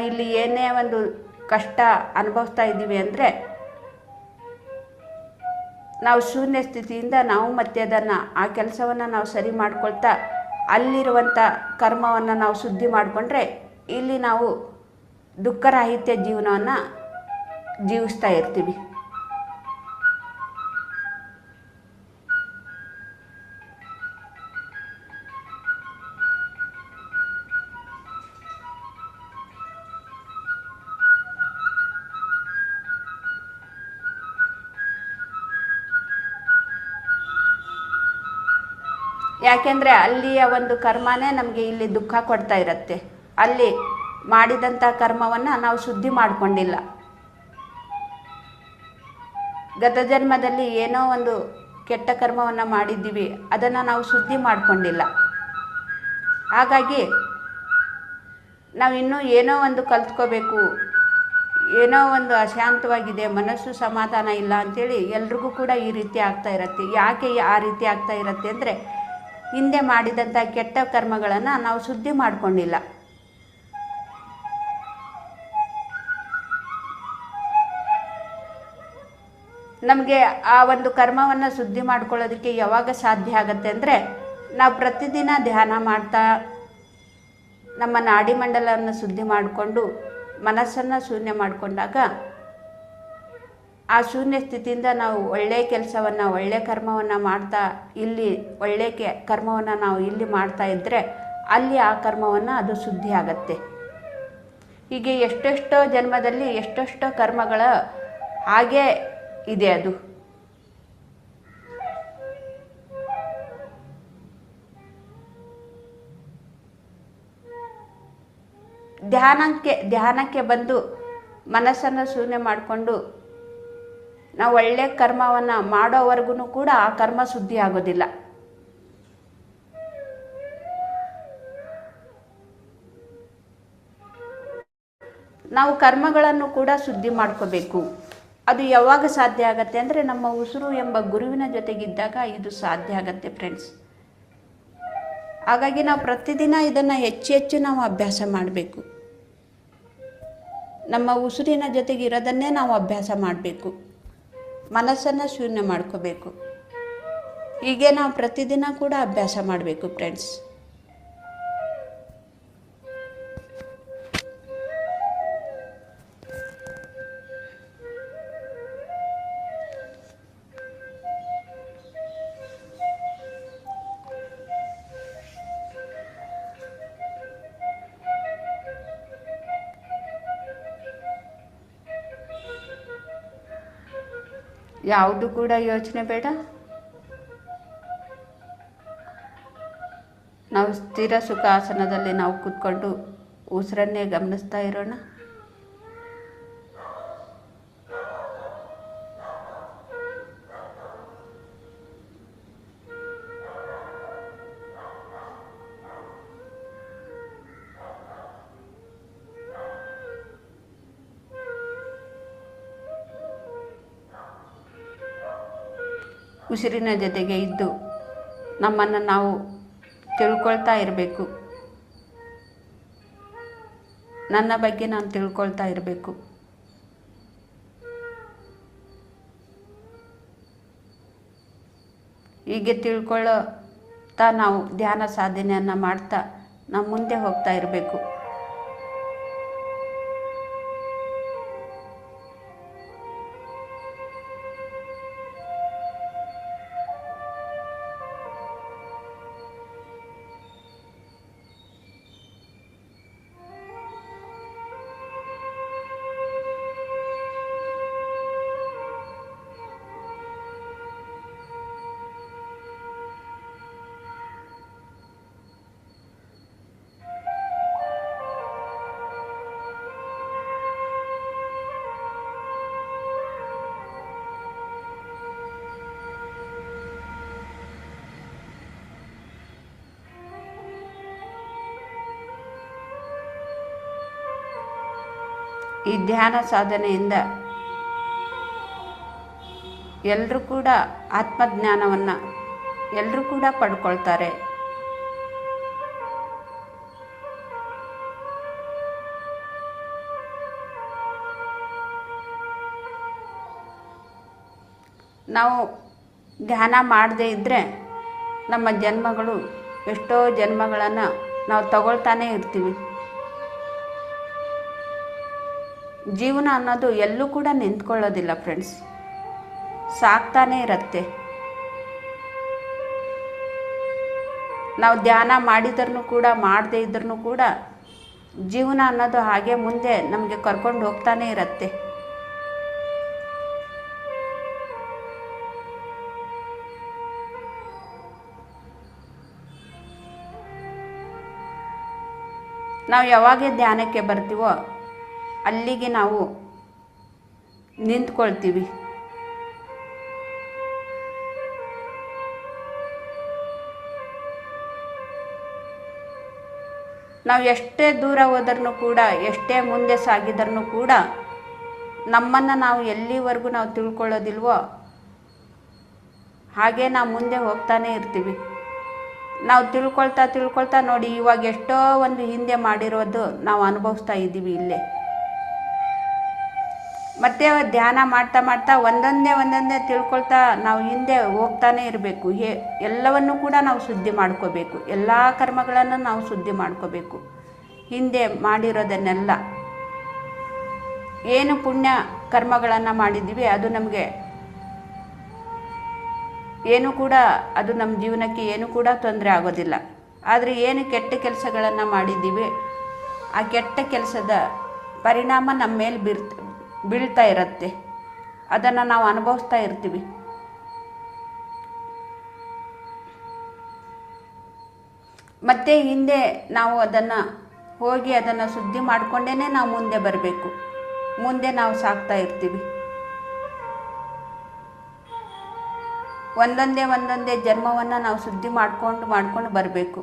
ಇಲ್ಲಿ ಏನೇ ಒಂದು ಕಷ್ಟ ಅನುಭವಿಸ್ತಾ ಇದ್ದೀವಿ ಅಂದರೆ ನಾವು ಶೂನ್ಯ ಸ್ಥಿತಿಯಿಂದ ನಾವು ಮತ್ತೆ ಅದನ್ನು, ಆ ಕೆಲಸವನ್ನು ನಾವು ಸರಿ ಮಾಡ್ಕೊಳ್ತಾ ಅಲ್ಲಿರುವಂಥ ಕರ್ಮವನ್ನು ನಾವು ಶುದ್ಧಿ ಮಾಡಿಕೊಂಡ್ರೆ ಇಲ್ಲಿ ನಾವು ದುಃಖರಾಹಿತ್ಯ ಜೀವನವನ್ನು ಜೀವಿಸ್ತಾ ಇರ್ತೀವಿ. ಯಾಕೆಂದರೆ ಅಲ್ಲಿಯ ಒಂದು ಕರ್ಮನೇ ನಮಗೆ ಇಲ್ಲಿ ದುಃಖ ಕೊಡ್ತಾ ಇರುತ್ತೆ. ಅಲ್ಲಿ ಮಾಡಿದಂಥ ಕರ್ಮವನ್ನು ನಾವು ಶುದ್ಧಿ ಮಾಡಿಕೊಂಡಿಲ್ಲ. ಗತ ಜನ್ಮದಲ್ಲಿ ಏನೋ ಒಂದು ಕೆಟ್ಟ ಕರ್ಮವನ್ನು ಮಾಡಿದ್ದೀವಿ, ಅದನ್ನು ನಾವು ಶುದ್ಧಿ ಮಾಡಿಕೊಂಡಿಲ್ಲ. ಹಾಗಾಗಿ ನಾವು ಇನ್ನೂ ಏನೋ ಒಂದು ಕಲ್ತ್ಕೋಬೇಕು, ಏನೋ ಒಂದು ಅಶಾಂತವಾಗಿದೆ, ಮನಸ್ಸು ಸಮಾಧಾನ ಇಲ್ಲ ಅಂಥೇಳಿ ಎಲ್ರಿಗೂ ಕೂಡ ಈ ರೀತಿ ಆಗ್ತಾ ಇರುತ್ತೆ. ಯಾಕೆ ಆ ರೀತಿ ಆಗ್ತಾ ಇರುತ್ತೆ ಅಂದರೆ ಹಿಂದೆ ಮಾಡಿದಂಥ ಕೆಟ್ಟ ಕರ್ಮಗಳನ್ನು ನಾವು ಶುದ್ಧಿ ಮಾಡಿಕೊಂಡಿಲ್ಲ. ನಮಗೆ ಆ ಒಂದು ಕರ್ಮವನ್ನು ಶುದ್ಧಿ ಮಾಡ್ಕೊಳ್ಳೋದಕ್ಕೆ ಯಾವಾಗ ಸಾಧ್ಯ ಆಗುತ್ತೆ ಅಂದರೆ ನಾವು ಪ್ರತಿದಿನ ಧ್ಯಾನ ಮಾಡ್ತಾ ನಮ್ಮ ನಾಡಿಮಂಡಲವನ್ನು ಶುದ್ಧಿ ಮಾಡಿಕೊಂಡು ಮನಸ್ಸನ್ನು ಶೂನ್ಯ ಮಾಡಿಕೊಂಡಾಗ ಆ ಶೂನ್ಯ ಸ್ಥಿತಿಯಿಂದ ನಾವು ಒಳ್ಳೆಯ ಕೆಲಸವನ್ನು, ಒಳ್ಳೆಯ ಕರ್ಮವನ್ನು ಮಾಡ್ತಾ ಇಲ್ಲಿ ಒಳ್ಳೆಯ ಕರ್ಮವನ್ನು ನಾವು ಇಲ್ಲಿ ಮಾಡ್ತಾ ಇದ್ದರೆ ಅಲ್ಲಿ ಆ ಕರ್ಮವನ್ನು ಅದು ಶುದ್ಧಿ ಆಗತ್ತೆ. ಹೀಗೆ ಎಷ್ಟೆಷ್ಟೋ ಜನ್ಮದಲ್ಲಿ ಎಷ್ಟೆಷ್ಟೋ ಕರ್ಮಗಳ ಹಾಗೇ ಇದೆ. ಅದು ಧ್ಯಾನಕ್ಕೆ ಬಂದು ಮನಸ್ಸನ್ನು ಶೂನ್ಯ ಮಾಡಿಕೊಂಡು ನಾವು ಒಳ್ಳೆಯ ಕರ್ಮವನ್ನು ಮಾಡೋವರೆಗೂ ಕೂಡ ಆ ಕರ್ಮ ಶುದ್ಧಿ ಆಗೋದಿಲ್ಲ. ನಾವು ಕರ್ಮಗಳನ್ನು ಕೂಡ ಶುದ್ಧಿ ಮಾಡ್ಕೋಬೇಕು. ಅದು ಯಾವಾಗ ಸಾಧ್ಯ ಆಗತ್ತೆ ಅಂದರೆ ನಮ್ಮ ಉಸಿರು ಎಂಬ ಗುರುವಿನ ಜೊತೆಗಿದ್ದಾಗ ಇದು ಸಾಧ್ಯ ಆಗತ್ತೆ ಫ್ರೆಂಡ್ಸ್. ಹಾಗಾಗಿ ನಾವು ಪ್ರತಿದಿನ ಇದನ್ನು ಹೆಚ್ಚು ನಾವು ಅಭ್ಯಾಸ ಮಾಡಬೇಕು. ನಮ್ಮ ಉಸಿರಿನ ಜೊತೆಗೆ ಇರೋದನ್ನೇ ನಾವು ಅಭ್ಯಾಸ ಮಾಡಬೇಕು. ಮನಸ್ಸನ್ನು ಶೂನ್ಯ ಮಾಡ್ಕೋಬೇಕು. ಹೀಗೆ ನಾವು ಪ್ರತಿದಿನ ಕೂಡ ಅಭ್ಯಾಸ ಮಾಡಬೇಕು ಫ್ರೆಂಡ್ಸ್. ಯಾವುದು ಕೂಡ ಯೋಚನೆ ಬೇಡ. ನಾವು ಸ್ಥಿರ ಸುಖಾಸನದಲ್ಲಿ ನಾವು ಕೂತ್ಕೊಂಡು ಉಸಿರನ್ನೇ ಗಮನಿಸ್ತಾ ಇರೋಣ. ಉಸಿರಿನ ಜೊತೆಗೆ ಇದ್ದು ನಮ್ಮನ್ನು ನಾವು ತಿಳ್ಕೊಳ್ತಾ ಇರಬೇಕು. ನನ್ನ ಬಗ್ಗೆ ನಾನು ತಿಳ್ಕೊಳ್ತಾ ಇರಬೇಕು. ಹೀಗೆ ತಿಳ್ಕೊಳ್ಳೋತಾ ನಾವು ಧ್ಯಾನ ಸಾಧನೆಯನ್ನು ಮಾಡ್ತಾ ನಾವು ಮುಂದೆ ಹೋಗ್ತಾ ಇರಬೇಕು. ಈ ಧ್ಯಾನ ಸಾಧನೆಯಿಂದ ಎಲ್ಲರೂ ಕೂಡ ಆತ್ಮಜ್ಞಾನವನ್ನು ಎಲ್ಲರೂ ಕೂಡ ಪಡ್ಕೊಳ್ತಾರೆ. ನಾವು ಧ್ಯಾನ ಮಾಡದೇ ಇದ್ದರೆ ನಮ್ಮ ಜನ್ಮಗಳು ಎಷ್ಟೋ ಜನ್ಮಗಳನ್ನು ನಾವು ತಗೊಳ್ತಾನೇ ಇರ್ತೀವಿ. ಜೀವನ ಅನ್ನೋದು ಎಲ್ಲೂ ಕೂಡ ನಿಂತ್ಕೊಳ್ಳೋದಿಲ್ಲ ಫ್ರೆಂಡ್ಸ್, ಸಾಕ್ತಾನೇ ಇರುತ್ತೆ. ನಾವು ಧ್ಯಾನ ಮಾಡಿದ್ರೂ ಕೂಡ ಮಾಡದೇ ಇದ್ರೂ ಕೂಡ ಜೀವನ ಅನ್ನೋದು ಹಾಗೆ ಮುಂದೆ ನಮಗೆ ಕರ್ಕೊಂಡು ಹೋಗ್ತಾನೇ ಇರುತ್ತೆ. ನಾವು ಯಾವಾಗ ಧ್ಯಾನಕ್ಕೆ ಬರ್ತೀವೋ ಅಲ್ಲಿಗೆ ನಾವು ನಿಂತ್ಕೊಳ್ತೀವಿ. ನಾವು ಎಷ್ಟೇ ದೂರ ಹೋದ್ರೂ ಕೂಡ ಎಷ್ಟೇ ಮುಂದೆ ಸಾಗಿದ್ರೂ ಕೂಡ ನಮ್ಮನ್ನು ನಾವು ಎಲ್ಲಿವರೆಗೂ ನಾವು ತಿಳ್ಕೊಳ್ಳೋದಿಲ್ವೋ ಹಾಗೆ ನಾವು ಮುಂದೆ ಹೋಗ್ತಾನೆ ಇರ್ತೀವಿ. ನಾವು ತಿಳ್ಕೊಳ್ತಾ ನೋಡಿ ಇವಾಗ ಎಷ್ಟೋ ಒಂದು ಹಿಂದೆ ಮಾಡಿರೋದು ನಾವು ಅನುಭವಿಸ್ತಾ ಇದ್ದೀವಿ ಇಲ್ಲೇ. ಮತ್ತು ಧ್ಯಾನ ಮಾಡ್ತಾ ಒಂದೊಂದೇ ತಿಳ್ಕೊಳ್ತಾ ನಾವು ಹಿಂದೆ ಹೋಗ್ತಾನೆ ಇರಬೇಕು. ಎಲ್ಲವನ್ನೂ ಕೂಡ ನಾವು ಶುದ್ಧಿ ಮಾಡ್ಕೋಬೇಕು. ಎಲ್ಲ ಕರ್ಮಗಳನ್ನು ನಾವು ಶುದ್ಧಿ ಮಾಡ್ಕೋಬೇಕು. ಹಿಂದೆ ಮಾಡಿರೋದನ್ನೆಲ್ಲ ಏನು ಪುಣ್ಯ ಕರ್ಮಗಳನ್ನು ಮಾಡಿದ್ದೀವಿ ಅದು ನಮಗೆ ಏನು ಕೂಡ ಅದು ನಮ್ಮ ಜೀವನಕ್ಕೆ ಏನು ಕೂಡ ತೊಂದರೆ ಆಗೋದಿಲ್ಲ. ಆದರೆ ಏನು ಕೆಟ್ಟ ಕೆಲಸಗಳನ್ನು ಮಾಡಿದ್ದೀವಿ ಆ ಕೆಟ್ಟ ಕೆಲಸದ ಪರಿಣಾಮ ನಮ್ಮ ಮೇಲೆ ಬೀಳ್ತಾ ಇರುತ್ತೆ. ಅದನ್ನು ನಾವು ಅನುಭವಿಸ್ತಾ ಇರ್ತೀವಿ. ಮತ್ತು ಹಿಂದೆ ನಾವು ಅದನ್ನು ಹೋಗಿ ಅದನ್ನು ಶುದ್ಧಿ ಮಾಡಿಕೊಂಡೇ ನಾವು ಮುಂದೆ ಬರಬೇಕು. ಮುಂದೆ ನಾವು ಸಾಗ್ತಾ ಇರ್ತೀವಿ. ಒಂದೊಂದೇ ಜನ್ಮವನ್ನು ನಾವು ಶುದ್ಧಿ ಮಾಡ್ಕೊಂಡು ಬರಬೇಕು.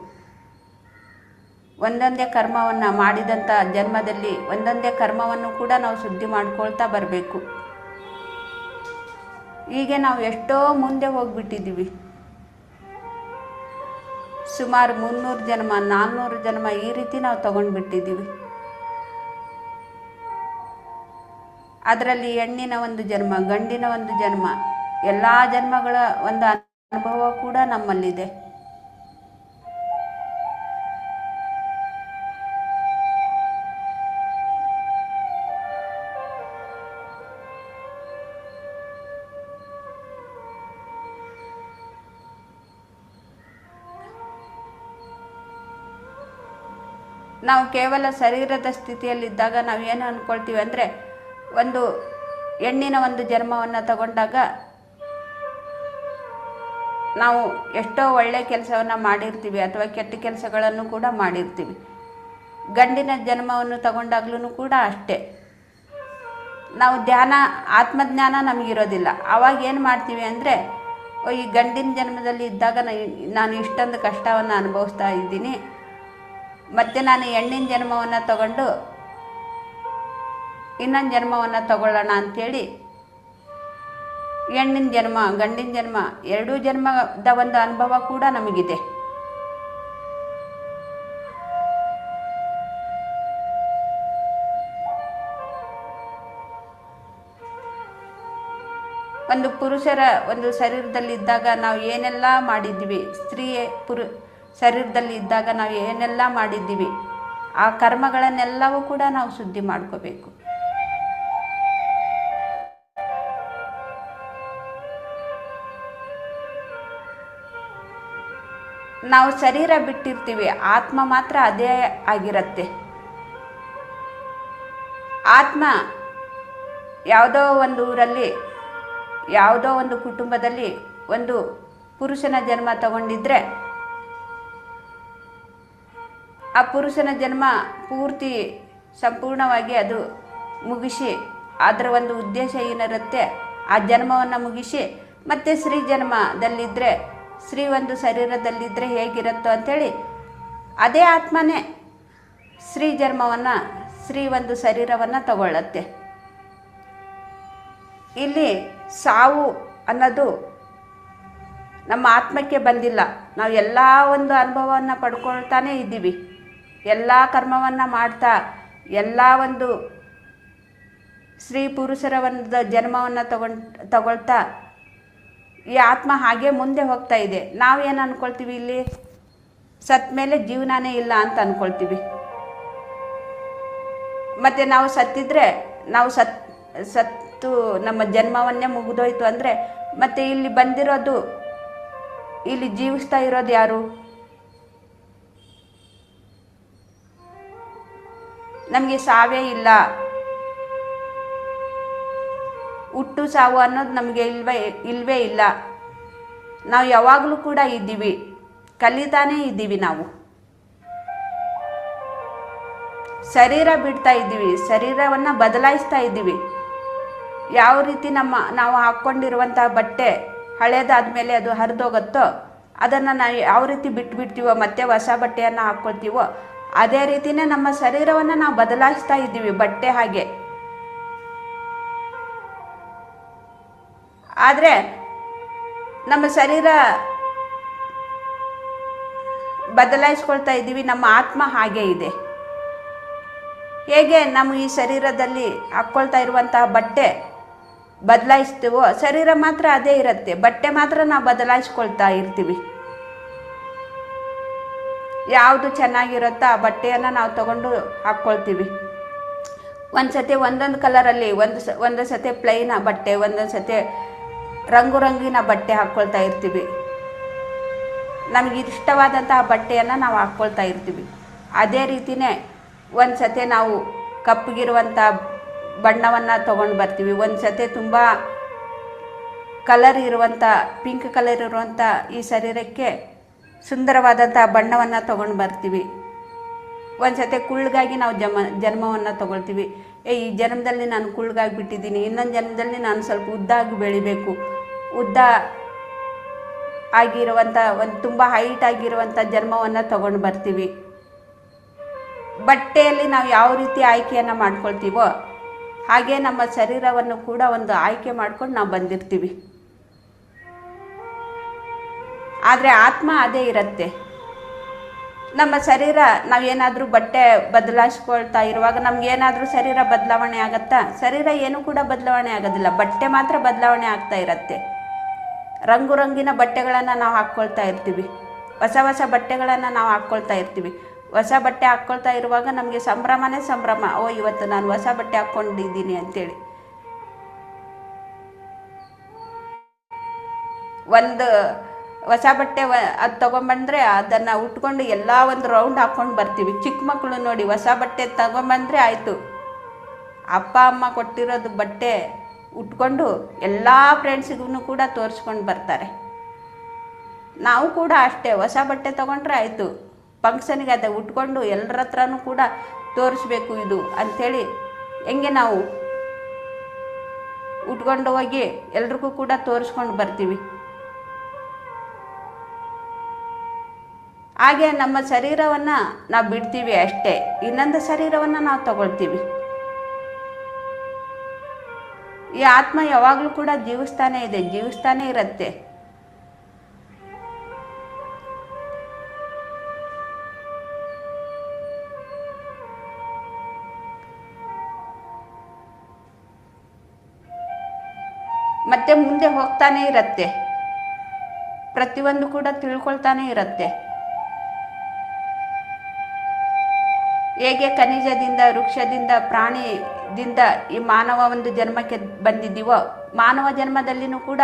ಒಂದೊಂದೇ ಕರ್ಮವನ್ನು ಮಾಡಿದಂಥ ಜನ್ಮದಲ್ಲಿ ಒಂದೊಂದೇ ಕರ್ಮವನ್ನು ಕೂಡ ನಾವು ಶುದ್ಧಿ ಮಾಡ್ಕೊಳ್ತಾ ಬರಬೇಕು. ಹೀಗೆ ನಾವು ಎಷ್ಟೋ ಮುಂದೆ ಹೋಗಿಬಿಟ್ಟಿದ್ದೀವಿ. ಸುಮಾರು 300 ಜನ್ಮ 400 ಜನ್ಮ ಈ ರೀತಿ ನಾವು ತಗೊಂಡ್ಬಿಟ್ಟಿದ್ದೀವಿ. ಅದರಲ್ಲಿ ಹೆಣ್ಣಿನ ಒಂದು ಜನ್ಮ, ಗಂಡಿನ ಒಂದು ಜನ್ಮ, ಎಲ್ಲ ಜನ್ಮಗಳ ಒಂದು ಅನುಭವ ಕೂಡ ನಮ್ಮಲ್ಲಿದೆ. ನಾವು ಕೇವಲ ಶರೀರದ ಸ್ಥಿತಿಯಲ್ಲಿದ್ದಾಗ ನಾವು ಏನು ಅಂದ್ಕೊಳ್ತೀವಿ ಅಂದರೆ, ಒಂದು ಹೆಣ್ಣಿನ ಒಂದು ಜನ್ಮವನ್ನು ತಗೊಂಡಾಗ ನಾವು ಎಷ್ಟೋ ಒಳ್ಳೆಯ ಕೆಲಸವನ್ನು ಮಾಡಿರ್ತೀವಿ ಅಥವಾ ಕೆಟ್ಟ ಕೆಲಸಗಳನ್ನು ಕೂಡ ಮಾಡಿರ್ತೀವಿ. ಗಂಡಿನ ಜನ್ಮವನ್ನು ತಗೊಂಡಾಗ್ಲೂ ಕೂಡ ಅಷ್ಟೇ. ನಾವು ಆತ್ಮಜ್ಞಾನ ನಮಗಿರೋದಿಲ್ಲ. ಆವಾಗ ಏನು ಮಾಡ್ತೀವಿ ಅಂದರೆ, ಈ ಗಂಡಿನ ಜನ್ಮದಲ್ಲಿ ಇದ್ದಾಗ ನಾನು ಇಷ್ಟೊಂದು ಕಷ್ಟವನ್ನು ಅನುಭವಿಸ್ತಾ ಇದ್ದೀನಿ, ಮತ್ತು ನಾನು ಹೆಣ್ಣಿನ ಜನ್ಮವನ್ನು ತಗೊಂಡು ಇನ್ನೊಂದು ಜನ್ಮವನ್ನು ತಗೊಳ್ಳೋಣ ಅಂಥೇಳಿ ಹೆಣ್ಣಿನ ಜನ್ಮ ಗಂಡಿನ ಜನ್ಮ ಎರಡೂ ಜನ್ಮದ ಒಂದು ಅನುಭವ ಕೂಡ ನಮಗಿದೆ. ಒಂದು ಪುರುಷರ ಒಂದು ಶರೀರದಲ್ಲಿದ್ದಾಗ ನಾವು ಏನೆಲ್ಲ ಮಾಡಿದ್ದೀವಿ, ಶರೀರದಲ್ಲಿ ಇದ್ದಾಗ ನಾವು ಏನೆಲ್ಲ ಮಾಡಿದ್ದೀವಿ, ಆ ಕರ್ಮಗಳನ್ನೆಲ್ಲವೂ ಕೂಡ ನಾವು ಶುದ್ಧಿ ಮಾಡ್ಕೋಬೇಕು. ನಾವು ಶರೀರ ಬಿಟ್ಟಿರ್ತೀವಿ, ಆತ್ಮ ಮಾತ್ರ ಅದೇ ಆಗಿರುತ್ತೆ. ಆತ್ಮ ಯಾವುದೋ ಒಂದು ಊರಲ್ಲಿ ಯಾವುದೋ ಒಂದು ಕುಟುಂಬದಲ್ಲಿ ಒಂದು ಪುರುಷನ ಜನ್ಮ ತಗೊಂಡಿದ್ರೆ, ಆ ಪುರುಷನ ಜನ್ಮ ಪೂರ್ತಿ ಸಂಪೂರ್ಣವಾಗಿ ಅದು ಮುಗಿಸಿ, ಅದರ ಒಂದು ಉದ್ದೇಶ ಏನಿರುತ್ತೆ ಆ ಜನ್ಮವನ್ನು ಮುಗಿಸಿ ಮತ್ತೆ ಸ್ತ್ರೀ ಜನ್ಮದಲ್ಲಿದ್ದರೆ, ಸ್ತ್ರೀ ಒಂದು ಶರೀರದಲ್ಲಿದ್ದರೆ ಹೇಗಿರುತ್ತೋ ಅಂಥೇಳಿ ಅದೇ ಆತ್ಮನೇ ಸ್ತ್ರೀ ಒಂದು ಶರೀರವನ್ನು ತಗೊಳ್ಳತ್ತೆ. ಇಲ್ಲಿ ಸಾವು ಅನ್ನೋದು ನಮ್ಮ ಆತ್ಮಕ್ಕೆ ಬಂದಿಲ್ಲ. ನಾವು ಎಲ್ಲ ಒಂದು ಅನುಭವವನ್ನು ಪಡ್ಕೊಳ್ತಾನೇ ಇದ್ದೀವಿ. ಎಲ್ಲ ಕರ್ಮವನ್ನು ಮಾಡ್ತಾ, ಎಲ್ಲ ಒಂದು ಸ್ತ್ರೀ ಪುರುಷರ ಒಂದು ಜನ್ಮವನ್ನು ತಗೊಳ್ತಾ ಈ ಆತ್ಮ ಹಾಗೆ ಮುಂದೆ ಹೋಗ್ತಾ ಇದೆ. ನಾವೇನು ಅಂದ್ಕೊಳ್ತೀವಿ, ಇಲ್ಲಿ ಸತ್ತ ಮೇಲೆ ಜೀವನನೇ ಇಲ್ಲ ಅಂತ ಅಂದ್ಕೊಳ್ತೀವಿ. ಮತ್ತು ನಾವು ಸತ್ತಿದ್ರೆ, ನಾವು ಸತ್ತು ನಮ್ಮ ಜನ್ಮವನ್ನೇ ಮುಗಿದೋಯ್ತು ಅಂದರೆ ಮತ್ತೆ ಇಲ್ಲಿ ಬಂದಿರೋದು, ಇಲ್ಲಿ ಜೀವಿಸ್ತಾ ಇರೋದು ಯಾರು? ನಮಗೆ ಸಾವೇ ಇಲ್ಲ, ಹುಟ್ಟು ಸಾವು ಅನ್ನೋದು ನಮಗೆ ಇಲ್ವೇ ಇಲ್ಲ. ನಾವು ಯಾವಾಗಲೂ ಕೂಡ ಇದ್ದೀವಿ, ಕಲಿತಾನೇ ಇದ್ದೀವಿ. ನಾವು ಶರೀರ ಬಿಡ್ತಾ ಇದ್ದೀವಿ, ಶರೀರವನ್ನು ಬದಲಾಯಿಸ್ತಾ ಇದ್ದೀವಿ. ಯಾವ ರೀತಿ ನಾವು ಹಾಕ್ಕೊಂಡಿರುವಂಥ ಬಟ್ಟೆ ಹಳೇದಾದ್ಮೇಲೆ ಅದು ಹರಿದೋಗುತ್ತೋ, ಅದನ್ನು ನಾವು ಯಾವ ರೀತಿ ಬಿಟ್ಬಿಡ್ತೀವೋ ಮತ್ತೆ ಹೊಸ ಬಟ್ಟೆಯನ್ನು ಹಾಕ್ಕೊಳ್ತೀವೋ, ಅದೇ ರೀತಿಯೇ ನಮ್ಮ ಶರೀರವನ್ನು ನಾವು ಬದಲಾಯಿಸ್ತಾ ಇದ್ದೀವಿ, ಬಟ್ಟೆ ಹಾಗೆ. ಆದರೆ ನಮ್ಮ ಶರೀರ ಬದಲಾಯಿಸ್ಕೊಳ್ತಾ ಇದ್ದೀವಿ, ನಮ್ಮ ಆತ್ಮ ಹಾಗೇ ಇದೆ. ಹೇಗೆ ನಾವು ಈ ಶರೀರದಲ್ಲಿ ಹಾಕ್ಕೊಳ್ತಾ ಇರುವಂತಹ ಬಟ್ಟೆ ಬದಲಾಯಿಸ್ತೀವೋ, ಶರೀರ ಮಾತ್ರ ಅದೇ ಇರುತ್ತೆ, ಬಟ್ಟೆ ಮಾತ್ರ ನಾವು ಬದಲಾಯಿಸ್ಕೊಳ್ತಾ ಇರ್ತೀವಿ. ಯಾವುದು ಚೆನ್ನಾಗಿರುತ್ತೋ ಆ ಬಟ್ಟೆಯನ್ನು ನಾವು ತಗೊಂಡು ಹಾಕ್ಕೊಳ್ತೀವಿ. ಒಂದು ಸತಿ ಒಂದೊಂದು ಕಲರಲ್ಲಿ, ಒಂದು ಸತಿ ಪ್ಲೈನ್ ಬಟ್ಟೆ, ಒಂದೊಂದು ಸತಿ ರಂಗಿನ ಬಟ್ಟೆ ಹಾಕ್ಕೊಳ್ತಾ ಇರ್ತೀವಿ. ನಮಗೆ ಇಷ್ಟವಾದಂತಹ ಬಟ್ಟೆಯನ್ನು ನಾವು ಹಾಕ್ಕೊಳ್ತಾ ಇರ್ತೀವಿ. ಅದೇ ರೀತಿಯೇ ಒಂದು ಸತಿ ನಾವು ಕಪ್ಪಗಿರುವಂಥ ಬಣ್ಣವನ್ನು ತೊಗೊಂಡು ಬರ್ತೀವಿ, ಒಂದು ಸತಿ ತುಂಬ ಕಲರ್ ಇರುವಂಥ ಪಿಂಕ್ ಕಲರ್ ಇರುವಂಥ ಈ ಶರೀರಕ್ಕೆ ಸುಂದರವಾದಂಥ ಬಣ್ಣವನ್ನು ತೊಗೊಂಡು ಬರ್ತೀವಿ. ಒಂದು ಸತಿ ಕುಳ್ಳಗಾಗಿ ನಾವು ಜನ್ಮವನ್ನು ತೊಗೊಳ್ತೀವಿ. ಈ ಜನ್ಮದಲ್ಲಿ ನಾನು ಕುಳ್ಳಗಾಗಿಬಿಟ್ಟಿದ್ದೀನಿ, ಇನ್ನೊಂದು ಜನ್ಮದಲ್ಲಿ ನಾನು ಸ್ವಲ್ಪ ಉದ್ದಾಗಿ ಬೆಳಿಬೇಕು, ಉದ್ದ ಆಗಿರುವಂಥ ಒಂದು ತುಂಬ ಹೈಟ್ ಆಗಿರುವಂಥ ಜನ್ಮವನ್ನು ತೊಗೊಂಡು ಬರ್ತೀವಿ. ಬಟ್ಟೆಯಲ್ಲಿ ನಾವು ಯಾವ ರೀತಿ ಆಯ್ಕೆಯನ್ನು ಮಾಡ್ಕೊಳ್ತೀವೋ ಹಾಗೆ ನಮ್ಮ ಶರೀರವನ್ನು ಕೂಡ ಒಂದು ಆಯ್ಕೆ ಮಾಡ್ಕೊಂಡು ನಾವು ಬಂದಿರ್ತೀವಿ. ಆದರೆ ಆತ್ಮ ಅದೇ ಇರುತ್ತೆ. ನಮ್ಮ ಶರೀರ ನಾವೇನಾದರೂ ಬಟ್ಟೆ ಬದಲಾಯಿಸ್ಕೊಳ್ತಾ ಇರುವಾಗ ನಮಗೇನಾದರೂ ಶರೀರ ಬದಲಾವಣೆ ಆಗತ್ತಾ? ಶರೀರ ಏನೂ ಕೂಡ ಬದಲಾವಣೆ ಆಗೋದಿಲ್ಲ, ಬಟ್ಟೆ ಮಾತ್ರ ಬದಲಾವಣೆ ಆಗ್ತಾ ಇರುತ್ತೆ. ರಂಗು ರಂಗಿನ ಬಟ್ಟೆಗಳನ್ನು ನಾವು ಹಾಕ್ಕೊಳ್ತಾ ಇರ್ತೀವಿ, ಹೊಸ ಹೊಸ ಬಟ್ಟೆಗಳನ್ನು ನಾವು ಹಾಕ್ಕೊಳ್ತಾ ಇರ್ತೀವಿ. ಹೊಸ ಬಟ್ಟೆ ಹಾಕ್ಕೊಳ್ತಾ ಇರುವಾಗ ನಮಗೆ ಸಂಭ್ರಮನೇ ಸಂಭ್ರಮ. ಇವತ್ತು ನಾನು ಹೊಸ ಬಟ್ಟೆ ಹಾಕ್ಕೊಂಡಿದ್ದೀನಿ ಅಂತೇಳಿ. ಒಂದು ಹೊಸ ಬಟ್ಟೆ ಅದು ತೊಗೊಂಬಂದರೆ ಅದನ್ನು ಉಟ್ಕೊಂಡು ಎಲ್ಲ ಒಂದು ರೌಂಡ್ ಹಾಕ್ಕೊಂಡು ಬರ್ತೀವಿ. ಚಿಕ್ಕ ಮಕ್ಕಳು ನೋಡಿ, ಹೊಸ ಬಟ್ಟೆ ತಗೊಂಬಂದರೆ ಆಯಿತು, ಅಪ್ಪ ಅಮ್ಮ ಕೊಟ್ಟಿರೋದು ಬಟ್ಟೆ ಉಟ್ಕೊಂಡು ಎಲ್ಲ ಫ್ರೆಂಡ್ಸಿಗೂ ಕೂಡ ತೋರಿಸ್ಕೊಂಡು ಬರ್ತಾರೆ. ನಾವು ಕೂಡ ಅಷ್ಟೇ, ಹೊಸ ಬಟ್ಟೆ ತೊಗೊಂಡ್ರೆ ಆಯಿತು, ಫಂಕ್ಷನ್ಗೆ ಅದೇ ಉಟ್ಕೊಂಡು ಎಲ್ಲರ ಹತ್ರನೂ ಕೂಡ ತೋರಿಸ್ಬೇಕು ಇದು ಅಂಥೇಳಿ ಹೆಂಗೆ ನಾವು ಉಟ್ಕೊಂಡು ಹೋಗಿ ಎಲ್ರಿಗೂ ಕೂಡ ತೋರಿಸ್ಕೊಂಡು ಬರ್ತೀವಿ. ಹಾಗೆ ನಮ್ಮ ಶರೀರವನ್ನು ನಾವು ಬಿಡ್ತೀವಿ ಅಷ್ಟೇ, ಇನ್ನೊಂದು ಶರೀರವನ್ನು ನಾವು ತಗೊಳ್ತೀವಿ. ಈ ಆತ್ಮ ಯಾವಾಗಲೂ ಕೂಡ ಜೀವಿಸ್ತಾನೇ ಇದೆ, ಜೀವಿಸ್ತಾನೇ ಇರುತ್ತೆ. ಮತ್ತೆ ಮುಂದೆ ಹೋಗ್ತಾನೇ ಇರುತ್ತೆ, ಪ್ರತಿಯೊಂದು ಕೂಡ ತಿಳ್ಕೊಳ್ತಾನೆ ಇರುತ್ತೆ. ಹೇಗೆ ಖನಿಜದಿಂದ, ವೃಕ್ಷದಿಂದ, ಪ್ರಾಣಿದಿಂದ ಈ ಮಾನವ ಒಂದು ಜನ್ಮಕ್ಕೆ ಬಂದಿದ್ದೀವೋ, ಮಾನವ ಜನ್ಮದಲ್ಲಿನೂ ಕೂಡ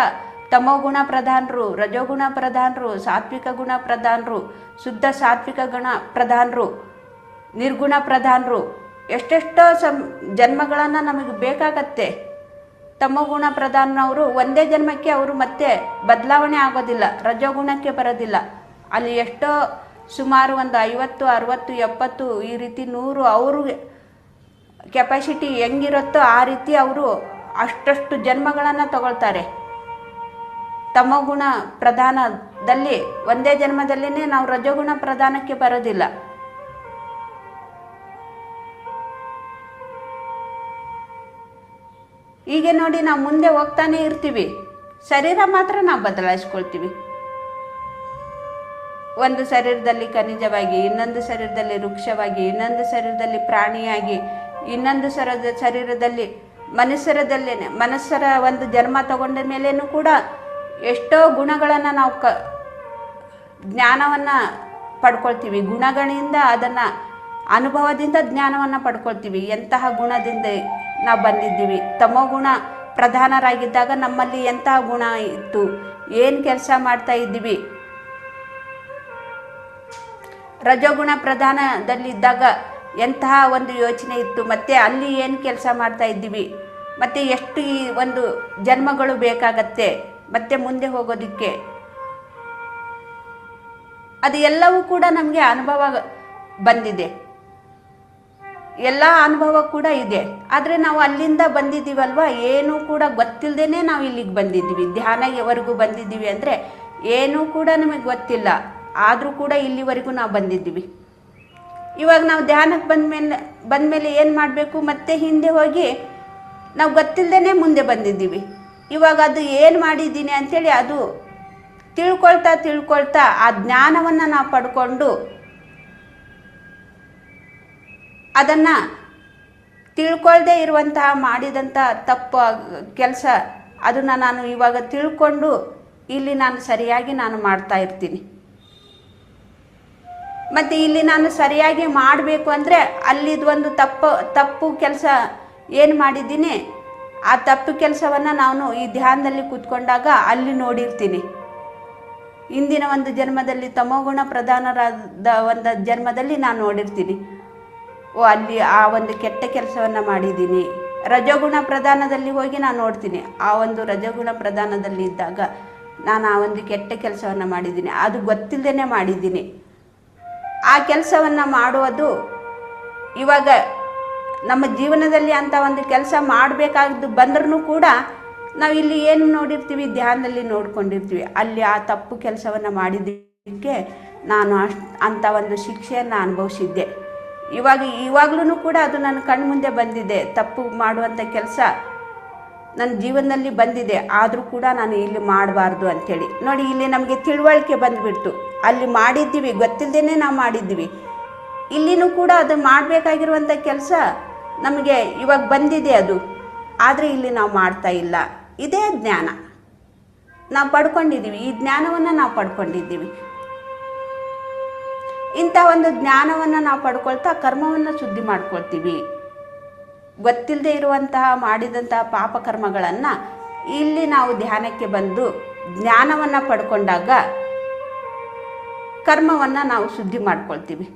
ತಮೋಗುಣ ಪ್ರಧಾನರು, ರಜೋಗುಣ ಪ್ರಧಾನರು, ಸಾತ್ವಿಕ ಗುಣ ಪ್ರಧಾನರು, ಶುದ್ಧ ಸಾತ್ವಿಕ ಗುಣ ಪ್ರಧಾನರು, ನಿರ್ಗುಣ ಪ್ರಧಾನರು, ಎಷ್ಟೆಷ್ಟೋ ಜನ್ಮಗಳನ್ನು ನಮಗೆ ಬೇಕಾಗತ್ತೆ. ತಮೋಗುಣ ಪ್ರಧಾನವರು ಒಂದೇ ಜನ್ಮಕ್ಕೆ ಅವರು ಮತ್ತೆ ಬದಲಾವಣೆ ಆಗೋದಿಲ್ಲ, ರಜೋಗುಣಕ್ಕೆ ಬರೋದಿಲ್ಲ. ಅಲ್ಲಿ ಎಷ್ಟೋ ಸುಮಾರು ಒಂದು 50, 60, 70 ಈ ರೀತಿ 100 ಅವರು ಕೆಪಾಸಿಟಿ ಹೆಂಗಿರುತ್ತೋ ಆ ರೀತಿ ಅವರು ಅಷ್ಟಷ್ಟು ಜನ್ಮಗಳನ್ನು ತಗೊಳ್ತಾರೆ. ತಮೋಗುಣ ಪ್ರಧಾನದಲ್ಲಿ ಒಂದೇ ಜನ್ಮದಲ್ಲಿನೇ ನಾವು ರಜೋಗುಣ ಪ್ರಧಾನಕ್ಕೆ ಬರೋದಿಲ್ಲ. ಹೀಗೆ ನೋಡಿ ನಾವು ಮುಂದೆ ಹೋಗ್ತಾನೆ ಇರ್ತೀವಿ, ಶರೀರ ಮಾತ್ರ ನಾವು ಬದಲಾಯಿಸ್ಕೊಳ್ತೀವಿ. ಒಂದು ಶರೀರದಲ್ಲಿ ಖನಿಜವಾಗಿ, ಇನ್ನೊಂದು ಶರೀರದಲ್ಲಿ ವೃಕ್ಷವಾಗಿ, ಇನ್ನೊಂದು ಶರೀರದಲ್ಲಿ ಪ್ರಾಣಿಯಾಗಿ, ಇನ್ನೊಂದು ಶರೀರದಲ್ಲಿ ಮನುಷ್ಯರ ಒಂದು ಜನ್ಮ ತಗೊಂಡ ಮೇಲೇನೂ ಕೂಡ ಎಷ್ಟೋ ಗುಣಗಳನ್ನು ನಾವು ಜ್ಞಾನವನ್ನು ಪಡ್ಕೊಳ್ತೀವಿ. ಗುಣಗಳಿಂದ ಅದನ್ನು ಅನುಭವದಿಂದ ಜ್ಞಾನವನ್ನು ಪಡ್ಕೊಳ್ತೀವಿ. ಎಂತಹ ಗುಣದಿಂದ ನಾವು ಬಂದಿದ್ದೀವಿ, ತಮೋಗುಣ ಪ್ರಧಾನರಾಗಿದ್ದಾಗ ನಮ್ಮಲ್ಲಿ ಎಂತಹ ಗುಣ ಇತ್ತು, ಏನು ಕೆಲಸ ಮಾಡ್ತಾ ಇದ್ದೀವಿ, ರಜೋಗುಣ ಪ್ರಧಾನದಲ್ಲಿದ್ದಾಗ ಎಂತಹ ಒಂದು ಯೋಚನೆ ಇತ್ತು, ಮತ್ತು ಅಲ್ಲಿ ಏನು ಕೆಲಸ ಮಾಡ್ತಾ ಇದ್ದೀವಿ, ಮತ್ತು ಎಷ್ಟು ಈ ಒಂದು ಜನ್ಮಗಳು ಬೇಕಾಗತ್ತೆ ಮತ್ತೆ ಮುಂದೆ ಹೋಗೋದಕ್ಕೆ, ಅದು ಎಲ್ಲವೂ ಕೂಡ ನಮಗೆ ಅನುಭವ ಬಂದಿದೆ. ಎಲ್ಲ ಅನುಭವ ಕೂಡ ಇದೆ. ಆದರೆ ನಾವು ಅಲ್ಲಿಂದ ಬಂದಿದ್ದೀವಲ್ವ, ಏನೂ ಕೂಡ ಗೊತ್ತಿಲ್ಲದೇ ನಾವು ಇಲ್ಲಿಗೆ ಬಂದಿದ್ದೀವಿ. ಧ್ಯಾನವರೆಗೂ ಬಂದಿದ್ದೀವಿ ಅಂದರೆ ಏನೂ ಕೂಡ ನಮಗೆ ಗೊತ್ತಿಲ್ಲ, ಆದರೂ ಕೂಡ ಇಲ್ಲಿವರೆಗೂ ನಾವು ಬಂದಿದ್ದೀವಿ. ಇವಾಗ ನಾವು ಧ್ಯಾನಕ್ಕೆ ಬಂದಮೇಲೆ ಏನು ಮಾಡಬೇಕು, ಮತ್ತೆ ಹಿಂದೆ ಹೋಗಿ ನಾವು ಗೊತ್ತಿಲ್ಲದೇ ಮುಂದೆ ಬಂದಿದ್ದೀವಿ. ಇವಾಗ ಅದು ಏನು ಮಾಡಿದ್ದೀನಿ ಅಂಥೇಳಿ ಅದು ತಿಳ್ಕೊಳ್ತಾ ಆ ಜ್ಞಾನವನ್ನು ನಾವು ಪಡ್ಕೊಂಡು ಅದನ್ನು ತಿಳ್ಕೊಳ್ದೇ ಇರುವಂತಹ ಮಾಡಿದಂಥ ತಪ್ಪು ಕೆಲಸ ಅದನ್ನು ನಾನು ಇವಾಗ ತಿಳ್ಕೊಂಡು ಇಲ್ಲಿ ನಾನು ಸರಿಯಾಗಿ ನಾನು ಮಾಡ್ತಾ ಇರ್ತೀನಿ. ಮತ್ತು ಇಲ್ಲಿ ನಾನು ಸರಿಯಾಗಿ ಮಾಡಬೇಕು ಅಂದರೆ ಅಲ್ಲಿದು ಒಂದು ತಪ್ಪು ಕೆಲಸ ಏನು ಮಾಡಿದ್ದೀನಿ, ಆ ತಪ್ಪು ಕೆಲಸವನ್ನು ನಾನು ಈ ಧ್ಯಾನದಲ್ಲಿ ಕೂತ್ಕೊಂಡಾಗ ಅಲ್ಲಿ ನೋಡಿರ್ತೀನಿ. ಇಂದಿನ ಒಂದು ಜನ್ಮದಲ್ಲಿ ತಮೋಗುಣ ಪ್ರಧಾನರಾದ ಒಂದು ಜನ್ಮದಲ್ಲಿ ನಾನು ನೋಡಿರ್ತೀನಿ, ಅಲ್ಲಿ ಆ ಒಂದು ಕೆಟ್ಟ ಕೆಲಸವನ್ನು ಮಾಡಿದ್ದೀನಿ. ರಜೋಗುಣ ಪ್ರಧಾನದಲ್ಲಿ ಹೋಗಿ ನಾನು ನೋಡ್ತೀನಿ, ಆ ಒಂದು ರಜೋಗುಣ ಪ್ರಧಾನದಲ್ಲಿ ಇದ್ದಾಗ ನಾನು ಆ ಒಂದು ಕೆಟ್ಟ ಕೆಲಸವನ್ನು ಮಾಡಿದ್ದೀನಿ, ಅದು ಗೊತ್ತಿಲ್ಲದೇ ಮಾಡಿದ್ದೀನಿ. ಆ ಕೆಲಸವನ್ನು ಮಾಡುವುದು ಇವಾಗ ನಮ್ಮ ಜೀವನದಲ್ಲಿ ಅಂಥ ಒಂದು ಕೆಲಸ ಮಾಡಬೇಕಾದ್ದು ಬಂದ್ರೂ ಕೂಡ ನಾವು ಇಲ್ಲಿ ಏನು ನೋಡಿರ್ತೀವಿ, ಧ್ಯಾನದಲ್ಲಿ ನೋಡ್ಕೊಂಡಿರ್ತೀವಿ. ಅಲ್ಲಿ ಆ ತಪ್ಪು ಕೆಲಸವನ್ನು ಮಾಡಿದ್ದಕ್ಕೆ ನಾನು ಅಂಥ ಒಂದು ಶಿಕ್ಷೆಯನ್ನು ಅನುಭವಿಸಿದ್ದೆ. ಇವಾಗ್ಲೂ ಕೂಡ ಅದು ನನ್ನ ಕಣ್ಣು ಮುಂದೆ ಬಂದಿದೆ. ತಪ್ಪು ಮಾಡುವಂಥ ಕೆಲಸ ನನ್ನ ಜೀವನದಲ್ಲಿ ಬಂದಿದೆ, ಆದರೂ ಕೂಡ ನಾನು ಇಲ್ಲಿ ಮಾಡಬಾರ್ದು ಅಂಥೇಳಿ. ನೋಡಿ, ಇಲ್ಲಿ ನಮಗೆ ತಿಳುವಳಿಕೆ ಬಂದುಬಿಡ್ತು. ಅಲ್ಲಿ ಮಾಡಿದ್ದೀವಿ, ಗೊತ್ತಿಲ್ಲದೇ ನಾವು ಮಾಡಿದ್ದೀವಿ. ಇಲ್ಲಿನೂ ಕೂಡ ಅದು ಮಾಡಬೇಕಾಗಿರುವಂಥ ಕೆಲಸ ನಮಗೆ ಇವಾಗ ಬಂದಿದೆ ಅದು, ಆದರೆ ಇಲ್ಲಿ ನಾವು ಮಾಡ್ತಾ ಇಲ್ಲ. ಇದೇ ಜ್ಞಾನ ನಾವು ಪಡ್ಕೊಂಡಿದ್ದೀವಿ. ಈ ಜ್ಞಾನವನ್ನು ನಾವು ಪಡ್ಕೊಂಡಿದ್ದೀವಿ. ಇಂಥ ಒಂದು ಜ್ಞಾನವನ್ನು ನಾವು ಪಡ್ಕೊಳ್ತಾ ಕರ್ಮವನ್ನು ಶುದ್ಧಿ ಮಾಡ್ಕೊಳ್ತೀವಿ. ಗೊತ್ತಿಲ್ಲದೆ ಇರುವಂತಹ ಮಾಡಿದಂತಹ ಪಾಪಕರ್ಮಗಳನ್ನು ಇಲ್ಲಿ ನಾವು ಧ್ಯಾನಕ್ಕೆ ಬಂದು ಜ್ಞಾನವನ್ನು ಪಡ್ಕೊಂಡಾಗ ಕರ್ಮವನ್ನು ನಾವು ಶುದ್ಧಿ ಮಾಡ್ಕೊಳ್ತೀವಿ.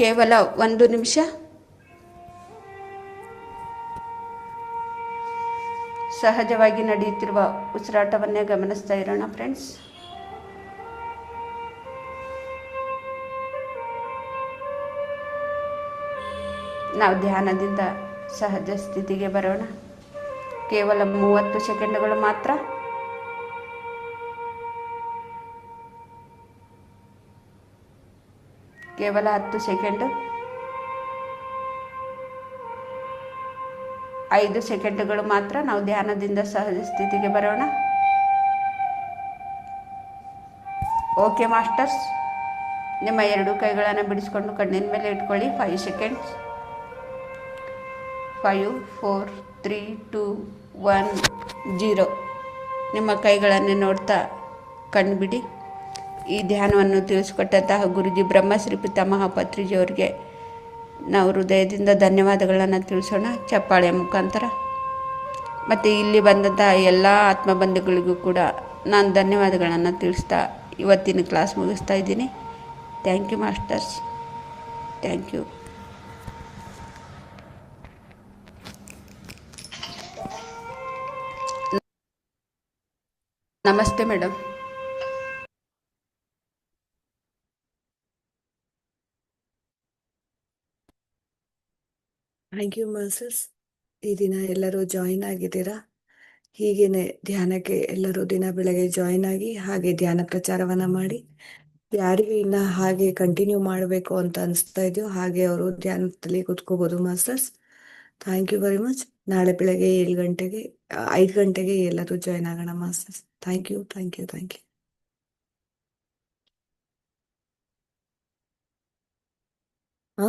ಕೇವಲ 1 ನಿಮಿಷ ಸಹಜವಾಗಿ ನಡೆಯುತ್ತಿರುವ ಉಸಿರಾಟವನ್ನೇ ಗಮನಿಸ್ತಾ ಇರೋಣ ಫ್ರೆಂಡ್ಸ್. ನಾವು ಧ್ಯಾನದಿಂದ ಸಹಜ ಸ್ಥಿತಿಗೆ ಬರೋಣ. ಕೇವಲ 30 ಸೆಕೆಂಡುಗಳು ಮಾತ್ರ. ಕೇವಲ 10 ಸೆಕೆಂಡು, 5 ಸೆಕೆಂಡುಗಳು ಮಾತ್ರ ನಾವು ಧ್ಯಾನದಿಂದ ಸಹಜ ಸ್ಥಿತಿಗೆ ಬರೋಣ. ಓಕೆ ಮಾಸ್ಟರ್ಸ್, ನಿಮ್ಮ 2 ಕೈಗಳನ್ನು ಬಿಡಿಸ್ಕೊಂಡು ಕಣ್ಣಿನ ಮೇಲೆ ಇಟ್ಕೊಳ್ಳಿ. 5 ಸೆಕೆಂಡ್ಸ್. 5, 4, 3, 2, 1, 0. ನಿಮ್ಮ ಕೈಗಳನ್ನು ನೋಡ್ತಾ ಕಣ್ಣು ಬಿಡಿ. ಈ ಧ್ಯಾನವನ್ನು ತಿಳಿಸಿಕೊಟ್ಟಂತಹ ಗುರುಜಿ ಬ್ರಹ್ಮಶ್ರೀ ಪಿತಾಮಹ ಪತ್ರಿಜಿಯವರಿಗೆ ನಾವು ಹೃದಯದಿಂದ ಧನ್ಯವಾದಗಳನ್ನು ತಿಳಿಸೋಣ ಚಪ್ಪಾಳೆಯ ಮುಖಾಂತರ. ಮತ್ತು ಇಲ್ಲಿ ಬಂದಂತಹ ಎಲ್ಲ ಆತ್ಮಬಂಧುಗಳಿಗೂ ಕೂಡ ನಾನು ಧನ್ಯವಾದಗಳನ್ನು ತಿಳಿಸ್ತಾ ಇವತ್ತಿನ ಕ್ಲಾಸ್ ಮುಗಿಸ್ತಾ ಇದ್ದೀನಿ. Thank you masters, thank you. ನಮಸ್ತೆ ಮೇಡಮ್. Thank you masters. ಈ ದಿನ ಎಲ್ಲರೂ ಜಾಯಿನ್ ಆಗಿದ್ದೀರಾ. ಹೀಗೇನೆ ಧ್ಯಾನಕ್ಕೆ ಎಲ್ಲರೂ ದಿನ ಬೆಳಗ್ಗೆ ಜಾಯಿನ್ ಆಗಿ ಹಾಗೆ ಧ್ಯಾನ ಪ್ರಚಾರವನ್ನ ಮಾಡಿ. ಯಾರಿಗೆ ಇನ್ನ ಹಾಗೆ ಕಂಟಿನ್ಯೂ ಮಾಡಬೇಕು ಅಂತ ಅನಿಸ್ತಾ ಇದೆಯೋ ಹಾಗೆ ಅವರು ಧ್ಯಾನದಲ್ಲಿ ಕೂತ್ಕೋಬಹುದು masters. Thank you very much. ನಾಳೆ ಬೆಳಗ್ಗೆ 5 ಗಂಟೆಗೆ ಎಲ್ಲರೂ ಜಾಯಿನ್ ಆಗೋಣ masters. Thank you, thank you, thank you. ಹಾ,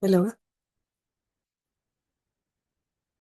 ಹಲೋ.